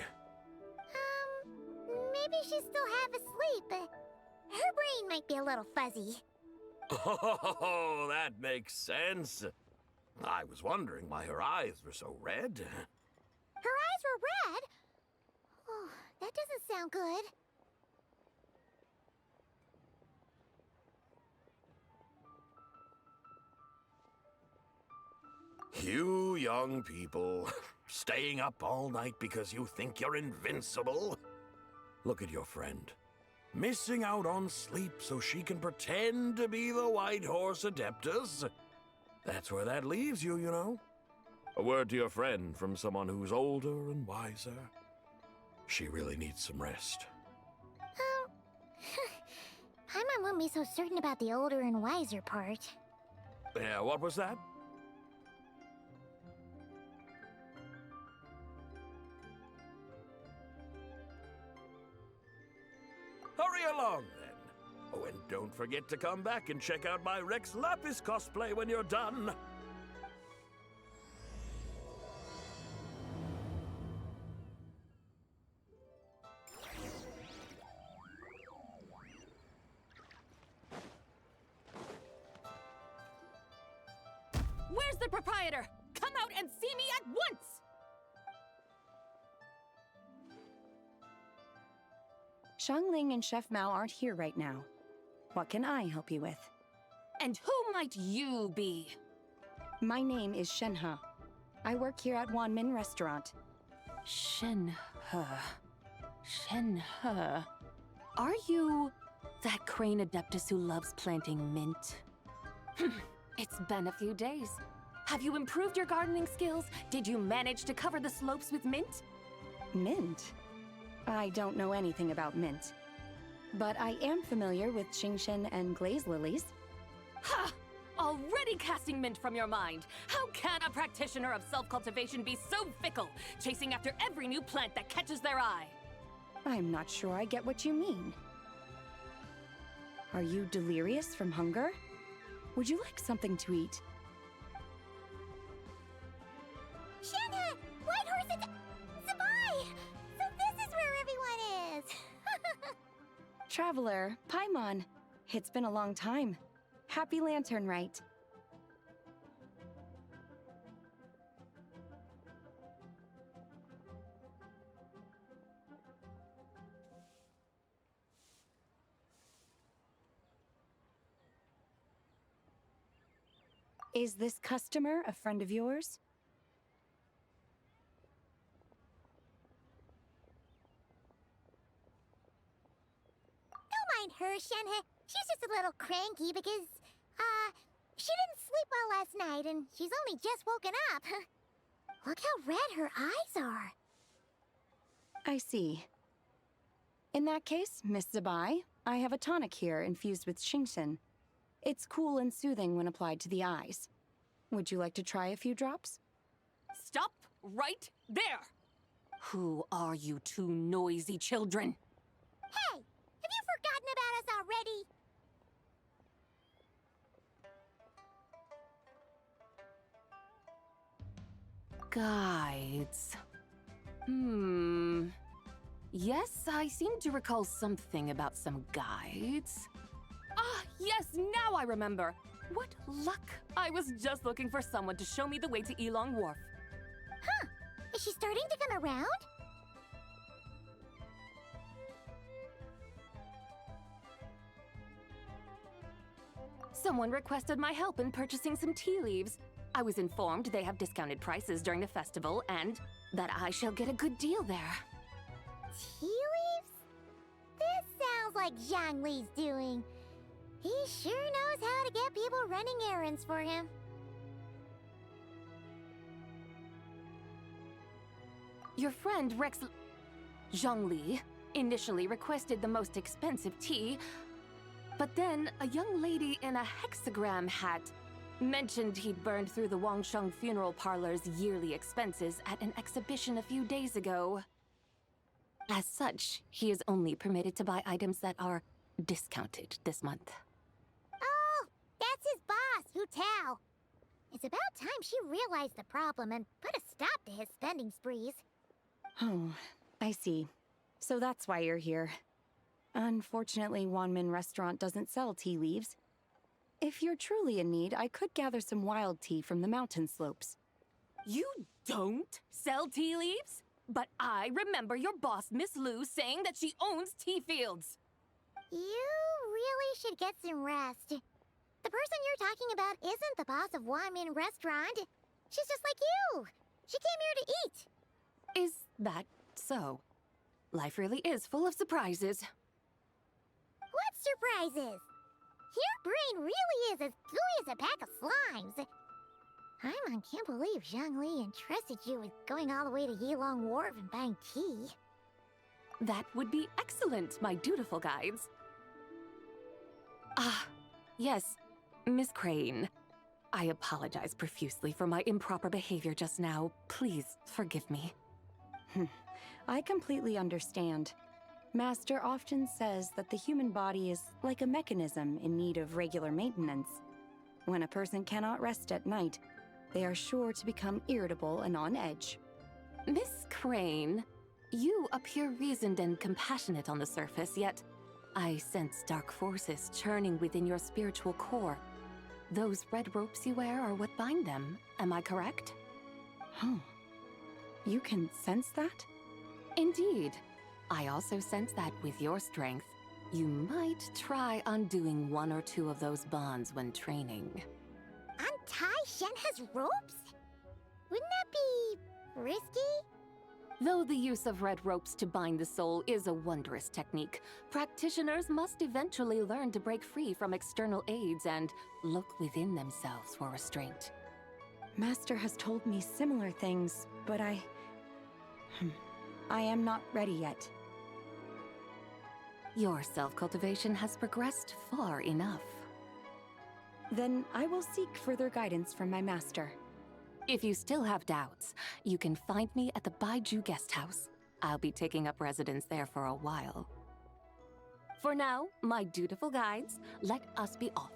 Maybe she's still half asleep, but her brain might be a little fuzzy. Oh, that makes sense. I was wondering why her eyes were so red. Her eyes were red? Oh, that doesn't sound good. You young people, staying up all night because you think you're invincible? Look at your friend. Missing out on sleep so she can pretend to be the White Horse Adeptus. That's where that leaves you, you know. A word to your friend from someone who's older and wiser. She really needs some rest. Paimon won't be so certain about the older and wiser part. Yeah, what was that? Hurry along, then. Oh, and don't forget to come back and check out my Rex Lapis cosplay when you're done. Where's the proprietor? Come out and see me at once! Xiangling and Chef Mao aren't here right now. What can I help you with? And who might you be? My name is Shenhe. I work here at Wanmin Restaurant. Shenhe. Shenhe. Are you that crane adeptus who loves planting mint? It's been a few days. Have you improved your gardening skills? Did you manage to cover the slopes with mint? Mint? I don't know anything about mint. But I am familiar with Qingshen and glaze lilies. Ha! Already casting mint from your mind. How can a practitioner of self-cultivation be so fickle, chasing after every new plant that catches their eye? I'm not sure I get what you mean. Are you delirious from hunger? Would you like something to eat? Shenhe! White Horse and Zibai! So this is where everyone is! Traveler, Paimon. It's been a long time. Happy Lanternlit. Is this customer a friend of yours? Don't mind her, Shenhe. She's just a little cranky because, she didn't sleep well last night and she's only just woken up. Look how red her eyes are. I see. In that case, Miss Zibai, I have a tonic here infused with Qingshen. It's cool and soothing when applied to the eyes. Would you like to try a few drops? Stop right there! Who are you two noisy children? Hey! Have you forgotten about us already? Guides. Yes, I seem to recall something about some guides. Ah, yes, now I remember. What luck! I was just looking for someone to show me the way to Elong Wharf. Huh. Is she starting to come around? Someone requested my help in purchasing some tea leaves. I was informed they have discounted prices during the festival and that I shall get a good deal there. Tea leaves? This sounds like Zhang Li's doing. He sure knows how to get people running errands for him. Your friend Rex Zhongli initially requested the most expensive tea, but then a young lady in a hexagram hat mentioned he'd burned through the Wangsheng funeral parlor's yearly expenses at an exhibition a few days ago. As such, he is only permitted to buy items that are discounted this month. Oh, that's his boss, Hu Tao. It's about time she realized the problem and put a stop to his spending sprees. Oh, I see. So that's why you're here. Unfortunately, Wanmin Restaurant doesn't sell tea leaves. If you're truly in need, I could gather some wild tea from the mountain slopes. You don't sell tea leaves? But I remember your boss, Miss Lu, saying that she owns tea fields. You really should get some rest. The person you're talking about isn't the boss of Wanmin Restaurant. She's just like you. She came here to eat. Is that so? Life really is full of surprises. What surprises? Your brain really is as gooey as a pack of slimes. Paimon can't believe Zhongli entrusted you with going all the way to Yilong Wharf and buying tea. That would be excellent, my dutiful guides. Ah, yes, Miss Crane. I apologize profusely for my improper behavior just now. Please forgive me. I completely understand. Master often says that the human body is like a mechanism in need of regular maintenance. When a person cannot rest at night, they are sure to become irritable and on edge. Miss Crane, you appear reasoned and compassionate on the surface, yet I sense dark forces churning within your spiritual core. Those red ropes you wear are what bind them, am I correct? Oh, you can sense that? Indeed. I also sense that with your strength, you might try undoing one or two of those bonds when training. Untie Shenhe's ropes? Wouldn't that be risky? Though the use of red ropes to bind the soul is a wondrous technique, practitioners must eventually learn to break free from external aids and look within themselves for restraint. Master has told me similar things, but I am not ready yet. Your self-cultivation has progressed far enough. Then I will seek further guidance from my master. If you still have doubts, you can find me at the Baiju Guest House. I'll be taking up residence there for a while. For now, my dutiful guides, let us be off.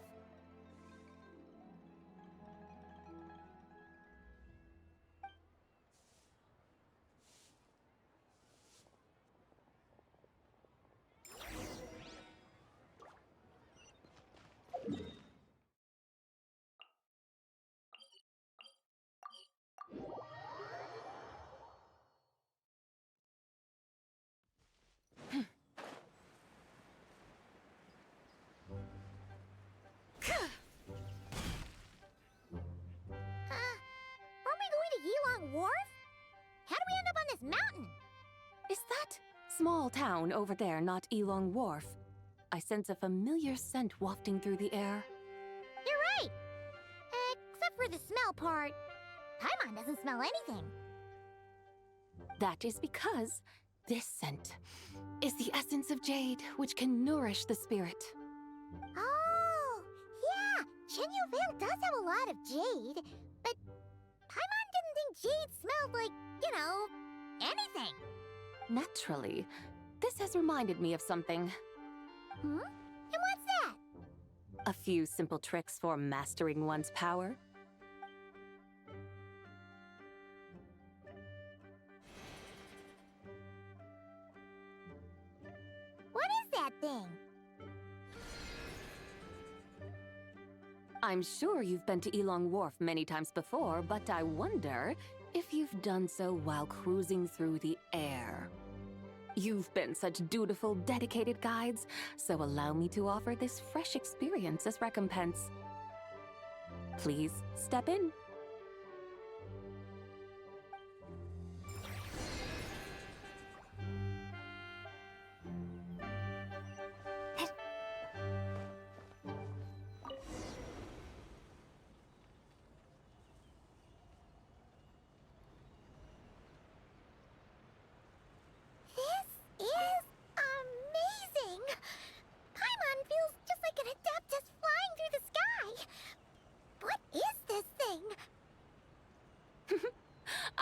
Wharf? How do we end up on this mountain? Is that small town over there not Ilong Wharf? I sense a familiar scent wafting through the air. You're right! Except for the smell part. Paimon doesn't smell anything. That is because this scent is the essence of jade, which can nourish the spirit. Oh, yeah! Shenyu Vale does have a lot of jade, but Paimon didn't think jade smelled like, you know, anything. Naturally. This has reminded me of something. Hmm? And what's that? A few simple tricks for mastering one's power. What is that thing? I'm sure you've been to Ilong Wharf many times before, but I wonder if you've done so while cruising through the air. You've been such dutiful, dedicated guides, so allow me to offer this fresh experience as recompense. Please step in. This is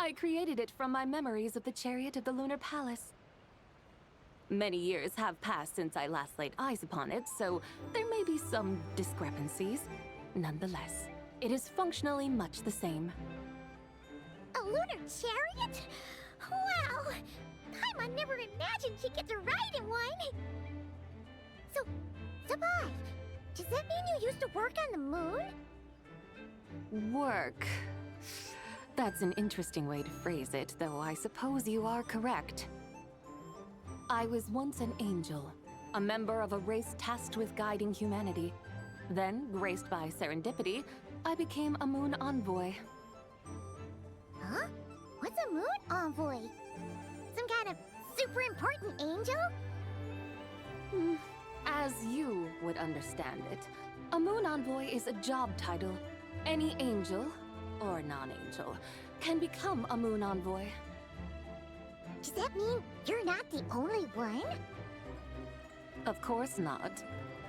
I created it from my memories of the chariot of the Lunar Palace. Many years have passed since I last laid eyes upon it, so there may be some discrepancies. Nonetheless, it is functionally much the same. A lunar chariot? Wow! Paimon never imagined she'd get to ride in one! So, Zibai, does that mean you used to work on the moon? Work. That's an interesting way to phrase it, though I suppose you are correct. I was once an angel, a member of a race tasked with guiding humanity. Then, graced by serendipity, I became a moon envoy. Huh? What's a moon envoy? Some kind of super important angel? As you would understand it, a moon envoy is a job title. Any angel, or non-angel, can become a moon envoy. Does that mean you're not the only one? Of course not.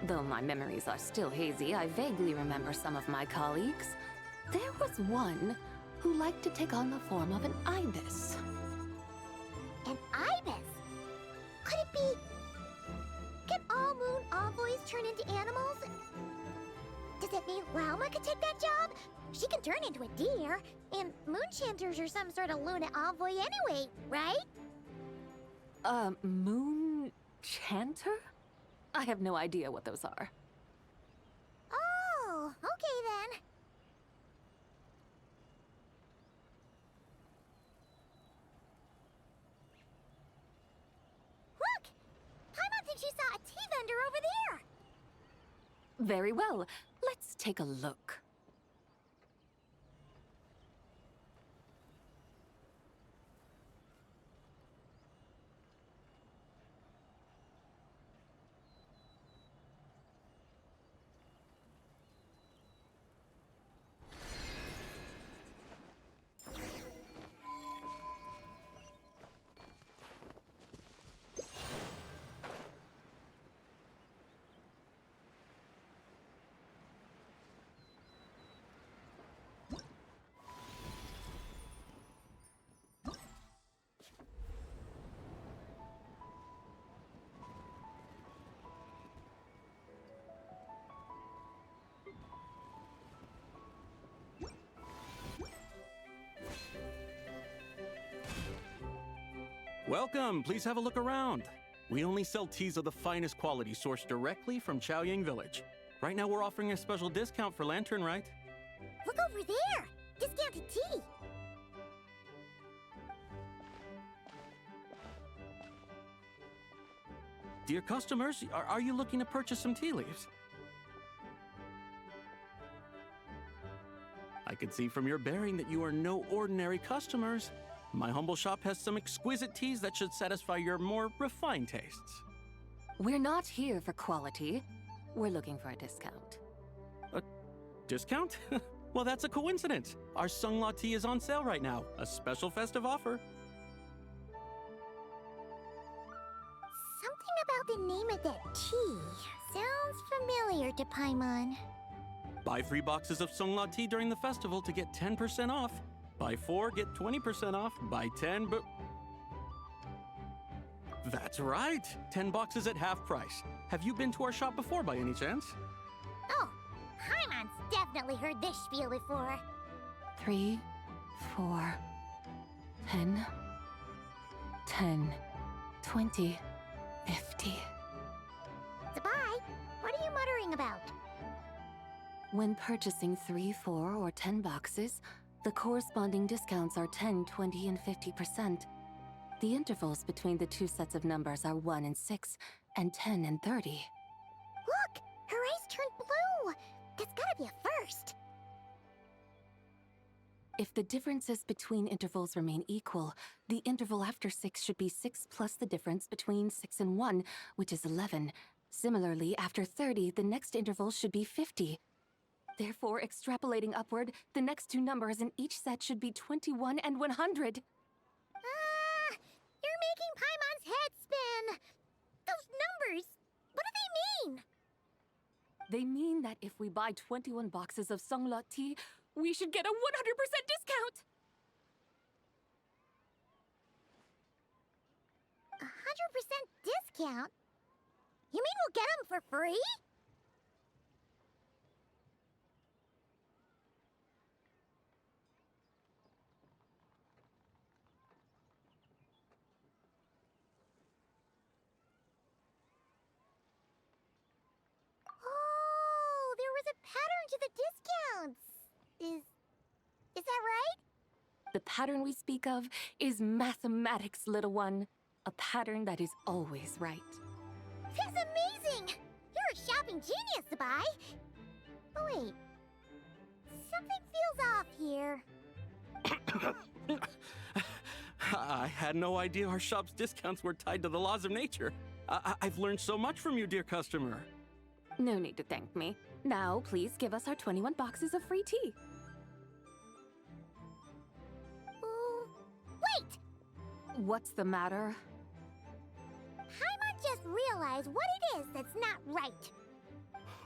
Though my memories are still hazy, I vaguely remember some of my colleagues. There was one who liked to take on the form of an ibis. An ibis? Could it be... Can all moon envoys turn into animals? Does that mean Lauma could take that job? She can turn into a deer, and moonchanters are some sort of Luna envoy anyway, right? Moon chanter? I have no idea what those are. Oh, okay then. Look! Paimon thinks she saw a tea vendor over there! Very well. Let's take a look. Welcome, please have a look around. We only sell teas of the finest quality sourced directly from Chaoying Village. Right now we're offering a special discount for Lanternlit. Look over there! Discounted tea! Dear customers, are you looking to purchase some tea leaves? I can see from your bearing that you are no ordinary customers. My humble shop has some exquisite teas that should satisfy your more refined tastes. We're not here for quality. We're looking for a discount. A discount? Well, that's a coincidence. Our Sunglaw tea is on sale right now. A special festive offer. Something about the name of that tea sounds familiar to Paimon. Buy 3 boxes of Sunglaw tea during the festival to get 10% off. Buy 4, get 20% off. Buy 10, but... That's right! 10 boxes at half price. Have you been to our shop before by any chance? Oh, Paimon's definitely heard this spiel before. 3, 4, 10, 10, 20, 50. Zibai, what are you muttering about? When purchasing 3, 4, or 10 boxes, the corresponding discounts are 10, 20, and 50%. The intervals between the two sets of numbers are 1 and 6, and 10 and 30. Look! Her eyes turned blue! That's gotta be a first! If the differences between intervals remain equal, the interval after 6 should be 6 plus the difference between 6 and 1, which is 11. Similarly, after 30, the next interval should be 50. Therefore, extrapolating upward, the next two numbers in each set should be 21 and 100. You're making Paimon's head spin! Those numbers, what do they mean? They mean that if we buy 21 boxes of Sunglaw tea, we should get a 100% discount! discount? You mean we'll get them for free? Oh, there was a pattern to the discounts. Is that right? The pattern we speak of is mathematics, little one. A pattern that is always right. That's amazing! You're a shopping genius, Zibai. Oh, wait. Something feels off here. I had no idea our shop's discounts were tied to the laws of nature. I've learned so much from you, dear customer. No need to thank me. Now, please give us our 21 boxes of free tea. Wait! What's the matter? Paimon just realized what it is that's not right.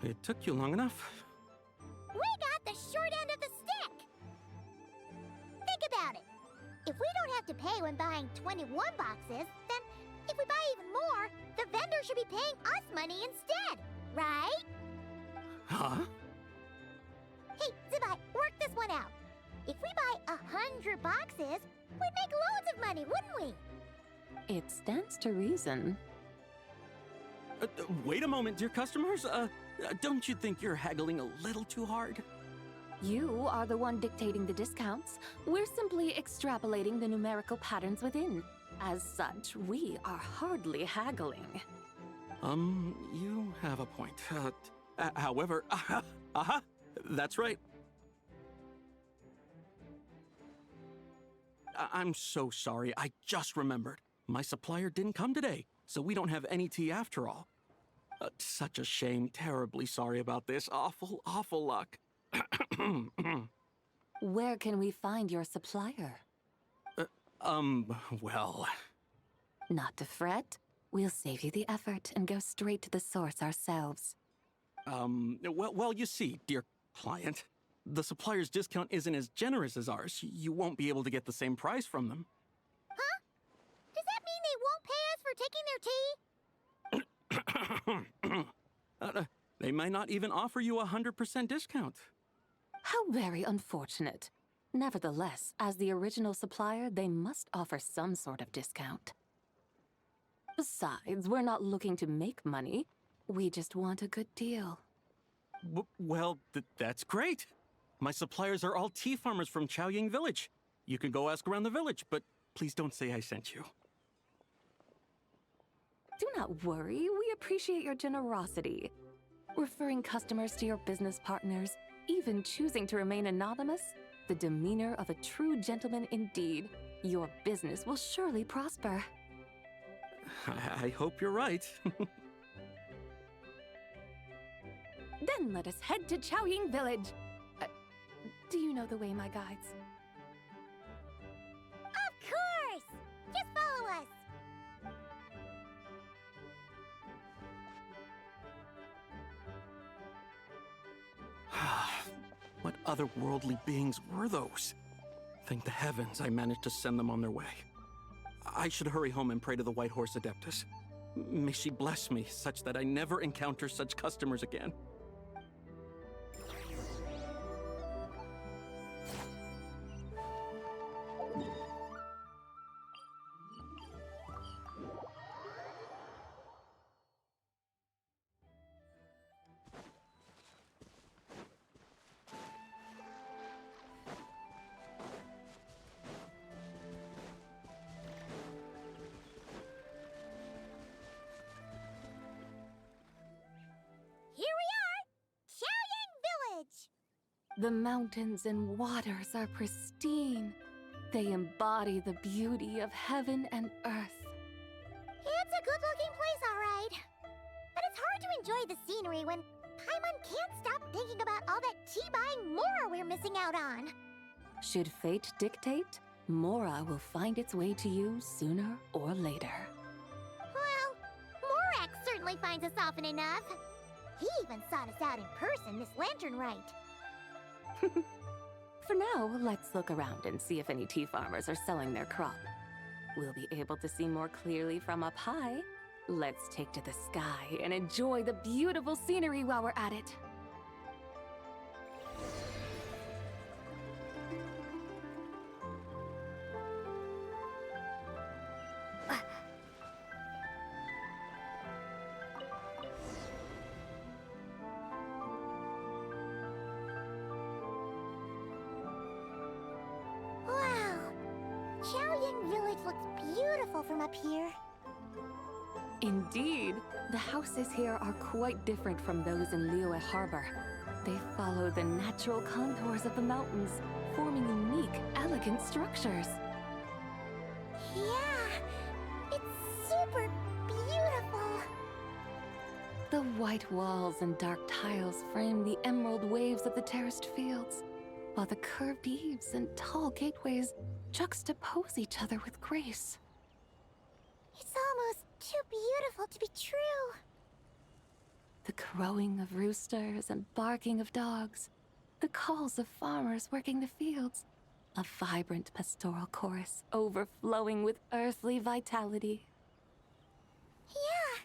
It took you long enough. We got the short end of the stick! Think about it. If we don't have to pay when buying 21 boxes, then if we buy even more, the vendor should be paying us money instead, right? Huh? Hey, Zibai, work this one out. If we buy 100 boxes, we'd make loads of money, wouldn't we? It stands to reason. Wait a moment, dear customers. Don't you think you're haggling a little too hard? You are the one dictating the discounts. We're simply extrapolating the numerical patterns within. As such, we are hardly haggling. You have a point. However, that's right. I'm so sorry. I just remembered. My supplier didn't come today, so we don't have any tea after all. Such a shame. Terribly sorry about this. Awful luck. Where can we find your supplier? Well... Not to fret. We'll save you the effort and go straight to the source ourselves. Well, you see, dear client, the supplier's discount isn't as generous as ours. You won't be able to get the same price from them. Huh? Does that mean they won't pay us for taking their tea? They might not even offer you a 100% discount. How very unfortunate. Nevertheless, as the original supplier, they must offer some sort of discount. Besides, we're not looking to make money. We just want a good deal. Well, that's great. My suppliers are all tea farmers from Chaoying Village. You can go ask around the village, but please don't say I sent you. Do not worry, we appreciate your generosity. Referring customers to your business partners, even choosing to remain anonymous, the demeanor of a true gentleman indeed. Your business will surely prosper. I hope you're right. Then let us head to Chaoying Village. Do you know the way, my guides? Of course! Just follow us! What otherworldly beings were those? Thank the heavens I managed to send them on their way. I should hurry home and pray to the White Horse Adeptus. May she bless me such that I never encounter such customers again. The mountains and waters are pristine. They embody the beauty of heaven and earth. It's a good-looking place, all right. But it's hard to enjoy the scenery when Paimon can't stop thinking about all that tea-buying Mora we're missing out on. Should fate dictate, Mora will find its way to you sooner or later. Well, Morak certainly finds us often enough. He even sought us out in person this Lanternlit. For now, let's look around and see if any tea farmers are selling their crop. We'll be able to see more clearly from up high. Let's take to the sky and enjoy the beautiful scenery while we're at it. Wow! Xiaoying Village looks beautiful from up here. Indeed, the houses here are quite different from those in Liyue Harbor. They follow the natural contours of the mountains, forming unique, elegant structures. Yeah, it's super beautiful. The white walls and dark tiles frame the emerald waves of the terraced fields, while the curved eaves and tall gateways juxtapose each other with grace. It's almost too beautiful to be true. The crowing of roosters and barking of dogs, the calls of farmers working the fields, a vibrant pastoral chorus overflowing with earthly vitality. Yeah,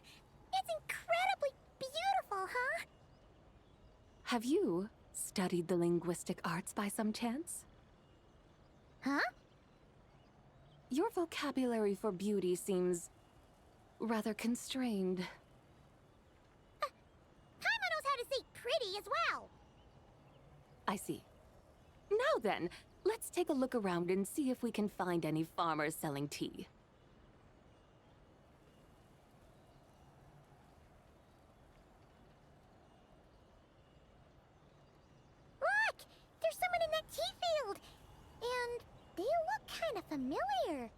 it's incredibly beautiful, huh? Have you studied the linguistic arts by some chance? Huh? Your vocabulary for beauty seems rather constrained. Paimon knows how to say pretty as well. I see. Now then, let's take a look around and see if we can find any farmers selling tea. Look! There's someone in that tea field! And they look kind of familiar.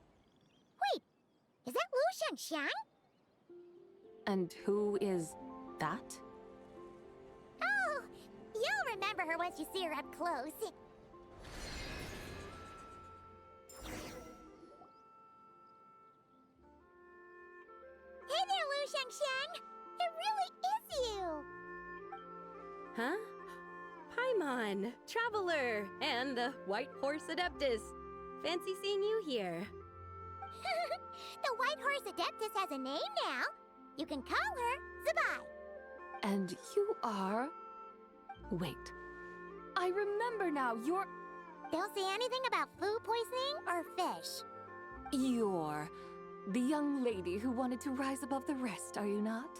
Wait, is that Lu Shangxiang? And who is that? Oh, you'll remember her once you see her up close. Hey there, Lu Shangxiang! It really is you! Huh? Paimon, Traveler, and the White Horse Adeptus. Fancy seeing you here. The White Horse Adeptus has a name now. You can call her Zibai. And you are... Wait. I remember now, you're... Don't say anything about food poisoning or fish. You're the young lady who wanted to rise above the rest, are you not?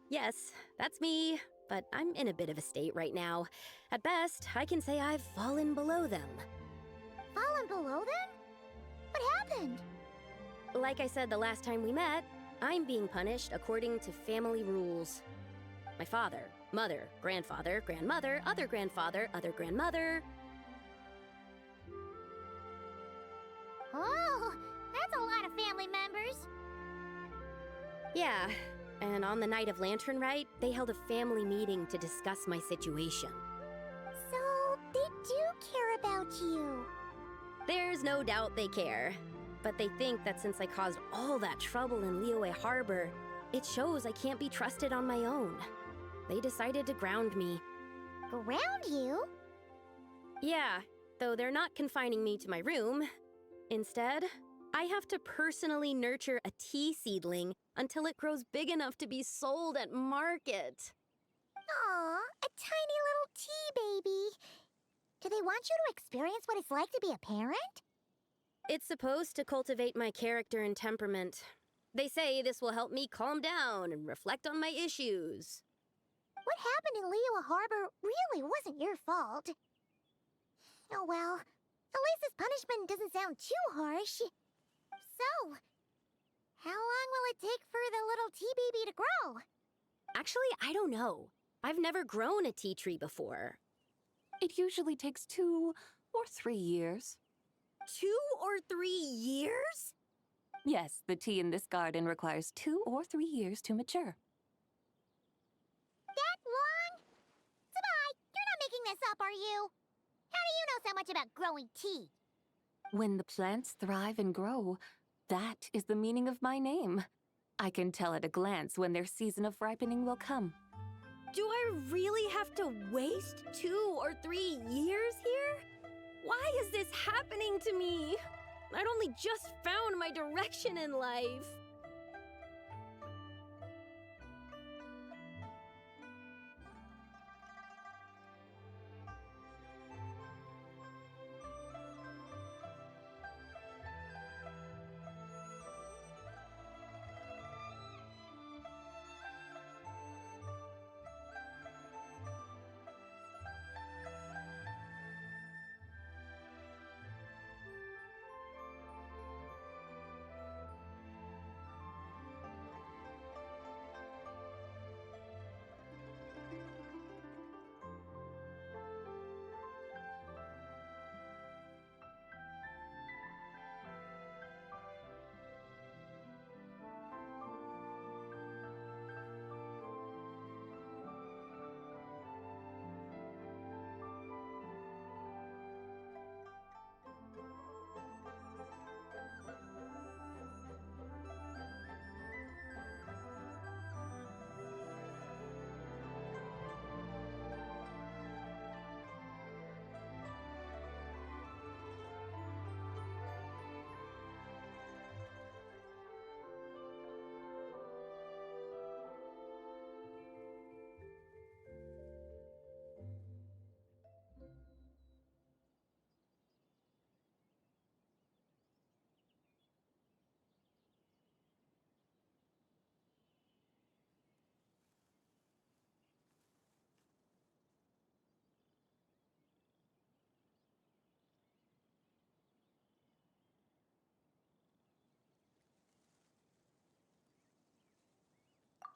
Yes, that's me, but I'm in a bit of a state right now. At best, I can say I've fallen below them. Fallen below them? What happened? Like I said the last time we met, I'm being punished according to family rules. My father, mother, grandfather, grandmother, other grandfather, other grandmother. Oh, that's a lot of family members. Yeah, and on the night of Lanternlit, they held a family meeting to discuss my situation. So, they do care about you. There's no doubt they care. But they think that since I caused all that trouble in Liyue Harbor, it shows I can't be trusted on my own. They decided to ground me. Ground you? Yeah, though they're not confining me to my room. Instead, I have to personally nurture a tea seedling until it grows big enough to be sold at market. Aw, a tiny little tea baby. Do they want you to experience what it's like to be a parent? It's supposed to cultivate my character and temperament. They say this will help me calm down and reflect on my issues. What happened in Liyue Harbor really wasn't your fault. Oh well, at least this punishment doesn't sound too harsh. So, how long will it take for the little tea baby to grow? Actually, I don't know. I've never grown a tea tree before. It usually takes 2 or 3 years. 2 or 3 years? Yes, the tea in this garden requires 2 or 3 years to mature. That long? Zibai, you're not making this up, are you? How do you know so much about growing tea? When the plants thrive and grow, that is the meaning of my name. I can tell at a glance when their season of ripening will come. Do I really have to waste 2 or 3 years here? Why is this happening to me? I'd only just found my direction in life.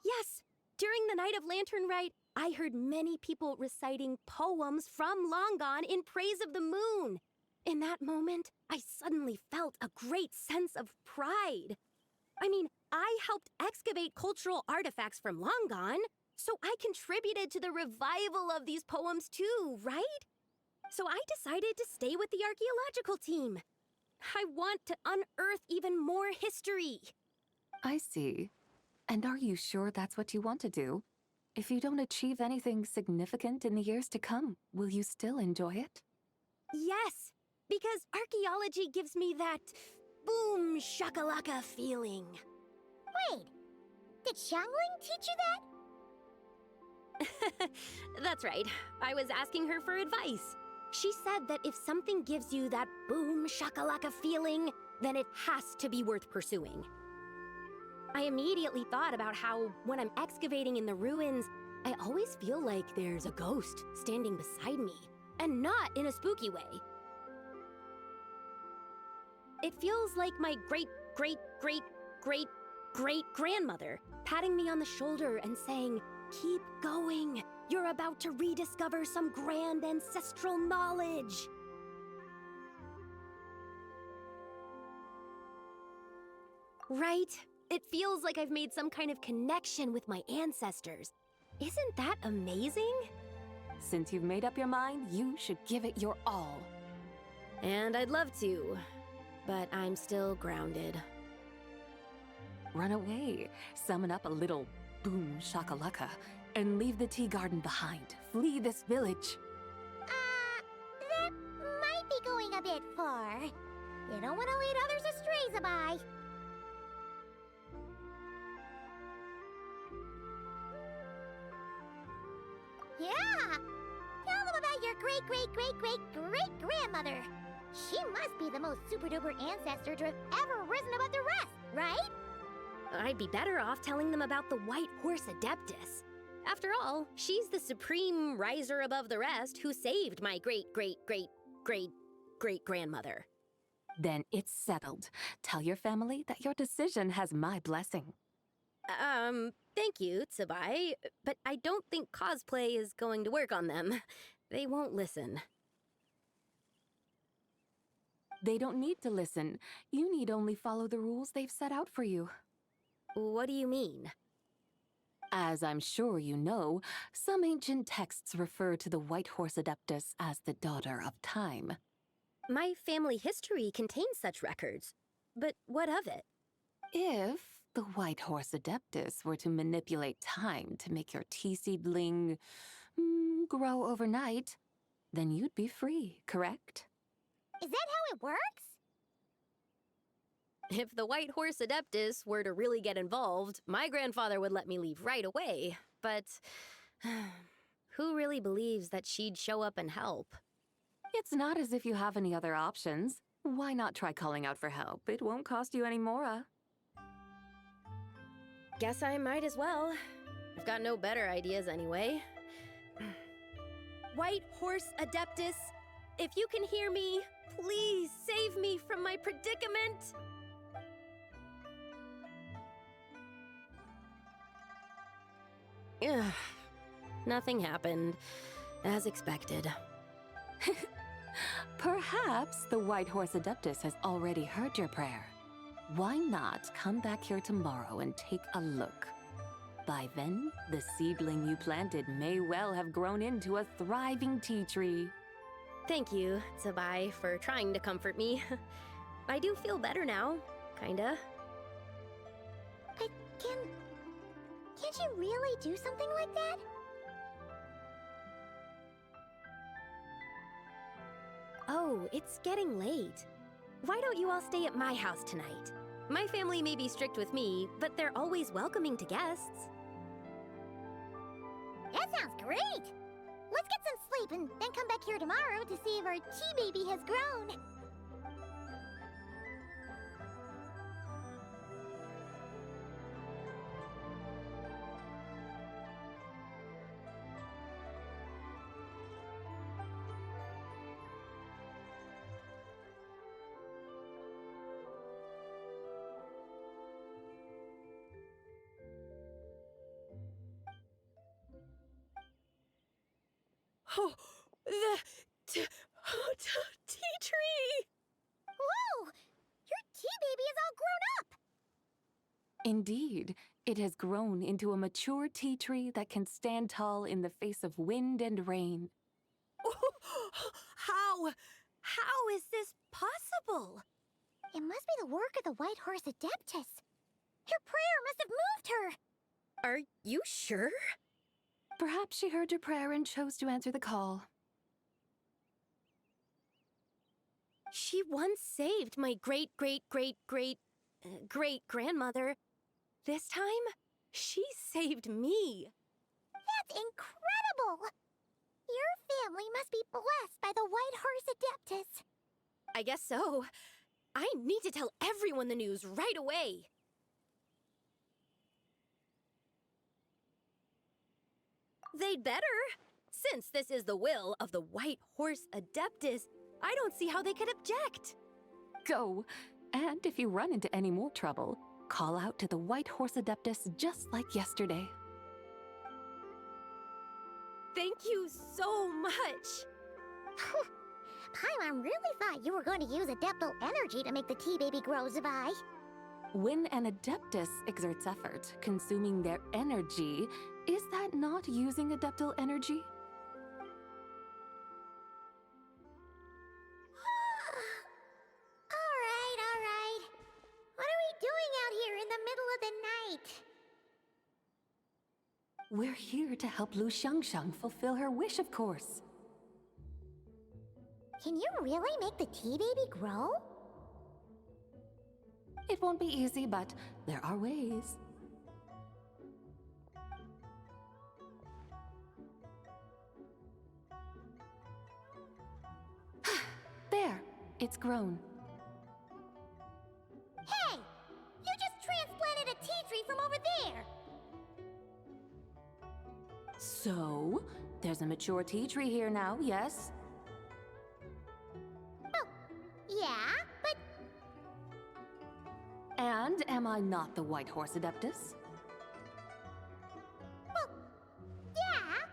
Yes! During the night of Lantern Rite, I heard many people reciting poems from Longon in praise of the moon. In that moment, I suddenly felt a great sense of pride. I mean, I helped excavate cultural artifacts from Longon, so I contributed to the revival of these poems too, right? So I decided to stay with the archaeological team. I want to unearth even more history. I see. And are you sure that's what you want to do? If you don't achieve anything significant in the years to come, will you still enjoy it? Yes, because archaeology gives me that boom shakalaka feeling. Wait, did Xiangling teach you that? That's right. I was asking her for advice. She said that if something gives you that boom shakalaka feeling, then it has to be worth pursuing. I immediately thought about how, when I'm excavating in the ruins, I always feel like there's a ghost standing beside me, and not in a spooky way. It feels like my great-great-great-great-great-grandmother patting me on the shoulder and saying, "Keep going. You're about to rediscover some grand ancestral knowledge." Right? It feels like I've made some kind of connection with my ancestors. Isn't that amazing? Since you've made up your mind, you should give it your all. And I'd love to, but I'm still grounded. Run away, summon up a little boom shakalaka, and leave the tea garden behind. Flee this village. That might be going a bit far. You don't want to lead others astray, Zibai. Yeah! Tell them about your great-great-great-great-great-grandmother. She must be the most super-duper ancestor to have ever risen above the rest, right? I'd be better off telling them about the White Horse Adeptus. After all, she's the supreme riser above the rest who saved my great-great-great-great-great-grandmother. Then it's settled. Tell your family that your decision has my blessing. Thank you, Zibai, but I don't think cosplay is going to work on them. They won't listen. They don't need to listen. You need only follow the rules they've set out for you. What do you mean? As I'm sure you know, some ancient texts refer to the White Horse Adeptus as the Daughter of Time. My family history contains such records. But what of it? If the White Horse Adeptus were to manipulate time to make your tea seedling grow overnight, then you'd be free, correct? Is that how it works? If the White Horse Adeptus were to really get involved, my grandfather would let me leave right away. But who really believes that she'd show up and help? It's not as if you have any other options. Why not try calling out for help? It won't cost you any more. Guess I might as well. I've got no better ideas anyway. White Horse Adeptus, if you can hear me, please save me from my predicament. Ugh. Nothing happened, as expected. Perhaps the White Horse Adeptus has already heard your prayer. Why not come back here tomorrow and take a look? By then, the seedling you planted may well have grown into a thriving tea tree. Thank you, Zibai, for trying to comfort me. I do feel better now, kinda. Can't you really do something like that? Oh, it's getting late. Why don't you all stay at my house tonight? My family may be strict with me, but they're always welcoming to guests. That sounds great! Let's get some sleep and then come back here tomorrow to see if our tea baby has grown. Oh, the tea tree! Whoa! Your tea baby is all grown up! Indeed, it has grown into a mature tea tree that can stand tall in the face of wind and rain. How is this possible? It must be the work of the White Horse Adeptus. Your prayer must have moved her! Are you sure? Perhaps she heard your prayer and chose to answer the call. She once saved my great-great-great-great-great-grandmother. This time, she saved me. That's incredible! Your family must be blessed by the White Horse Adeptus. I guess so. I need to tell everyone the news right away. They'd better. Since this is the will of the White Horse Adeptus, I don't see how they could object. Go, and if you run into any more trouble, call out to the White Horse Adeptus just like yesterday. Thank you so much. Paimon really thought you were going to use Adeptal energy to make the tea baby grow, Zibai. When an Adeptus exerts effort, consuming their energy, is that not using Adeptal energy? All right. What are we doing out here in the middle of the night? We're here to help Lu Xiangxiang fulfill her wish, of course. Can you really make the tea baby grow? It won't be easy, but there are ways. There, it's grown. Hey! You just transplanted a tea tree from over there! So, there's a mature tea tree here now, yes? Oh, yeah, but... And am I not the White Horse Adeptus? Well, yeah.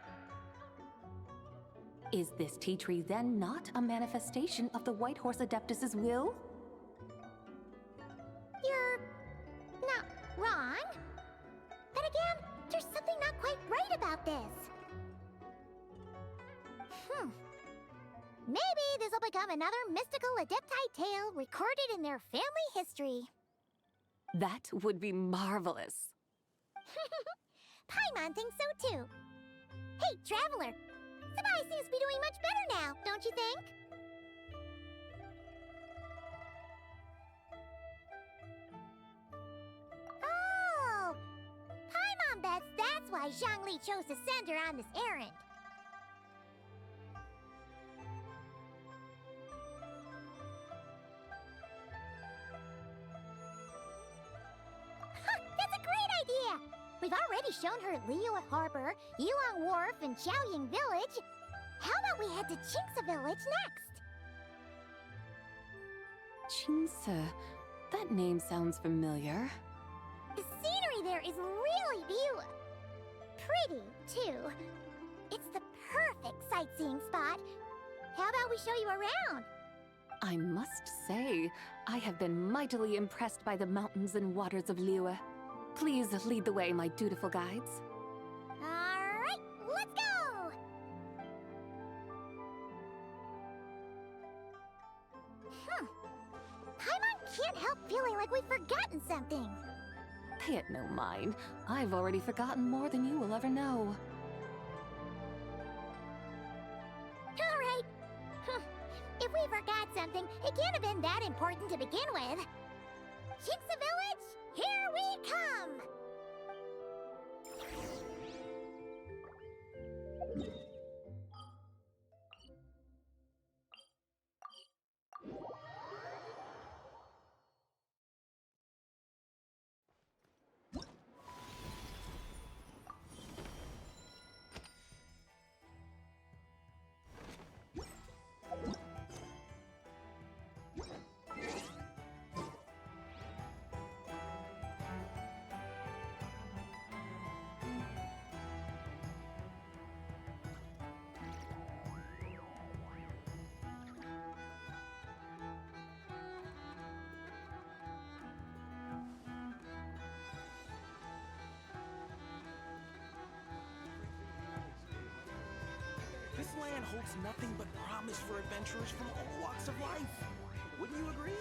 Is this tea tree then not a manifestation of the White Horse Adeptus's will? You're not wrong. Then again, there's something not quite right about this. Maybe this will become another mystical Adepti tale recorded in their family history. That would be marvelous. Paimon thinks so too. Hey, Traveler! Zibai seems to be doing much better now, don't you think? why Zhongli chose to send her on this errand. That's a great idea! We've already shown her Liyue Harbor, Yulong Wharf, and Xiaoying Village. How about we head to Qingce Village next? Qingce. That name sounds familiar. The scenery there is really pretty, too. It's the perfect sightseeing spot. How about we show you around? I must say, I have been mightily impressed by the mountains and waters of Liyue. Please lead the way, my dutiful guides. Alright, let's go! Paimon can't help feeling like we've forgotten something. Pay it no mind. I've already forgotten more than you will ever know. Alright. If we forgot something, it can't have been that important to begin with. Qingce Village, here we come! This land holds nothing but promise for adventurers from all walks of life. Wouldn't you agree?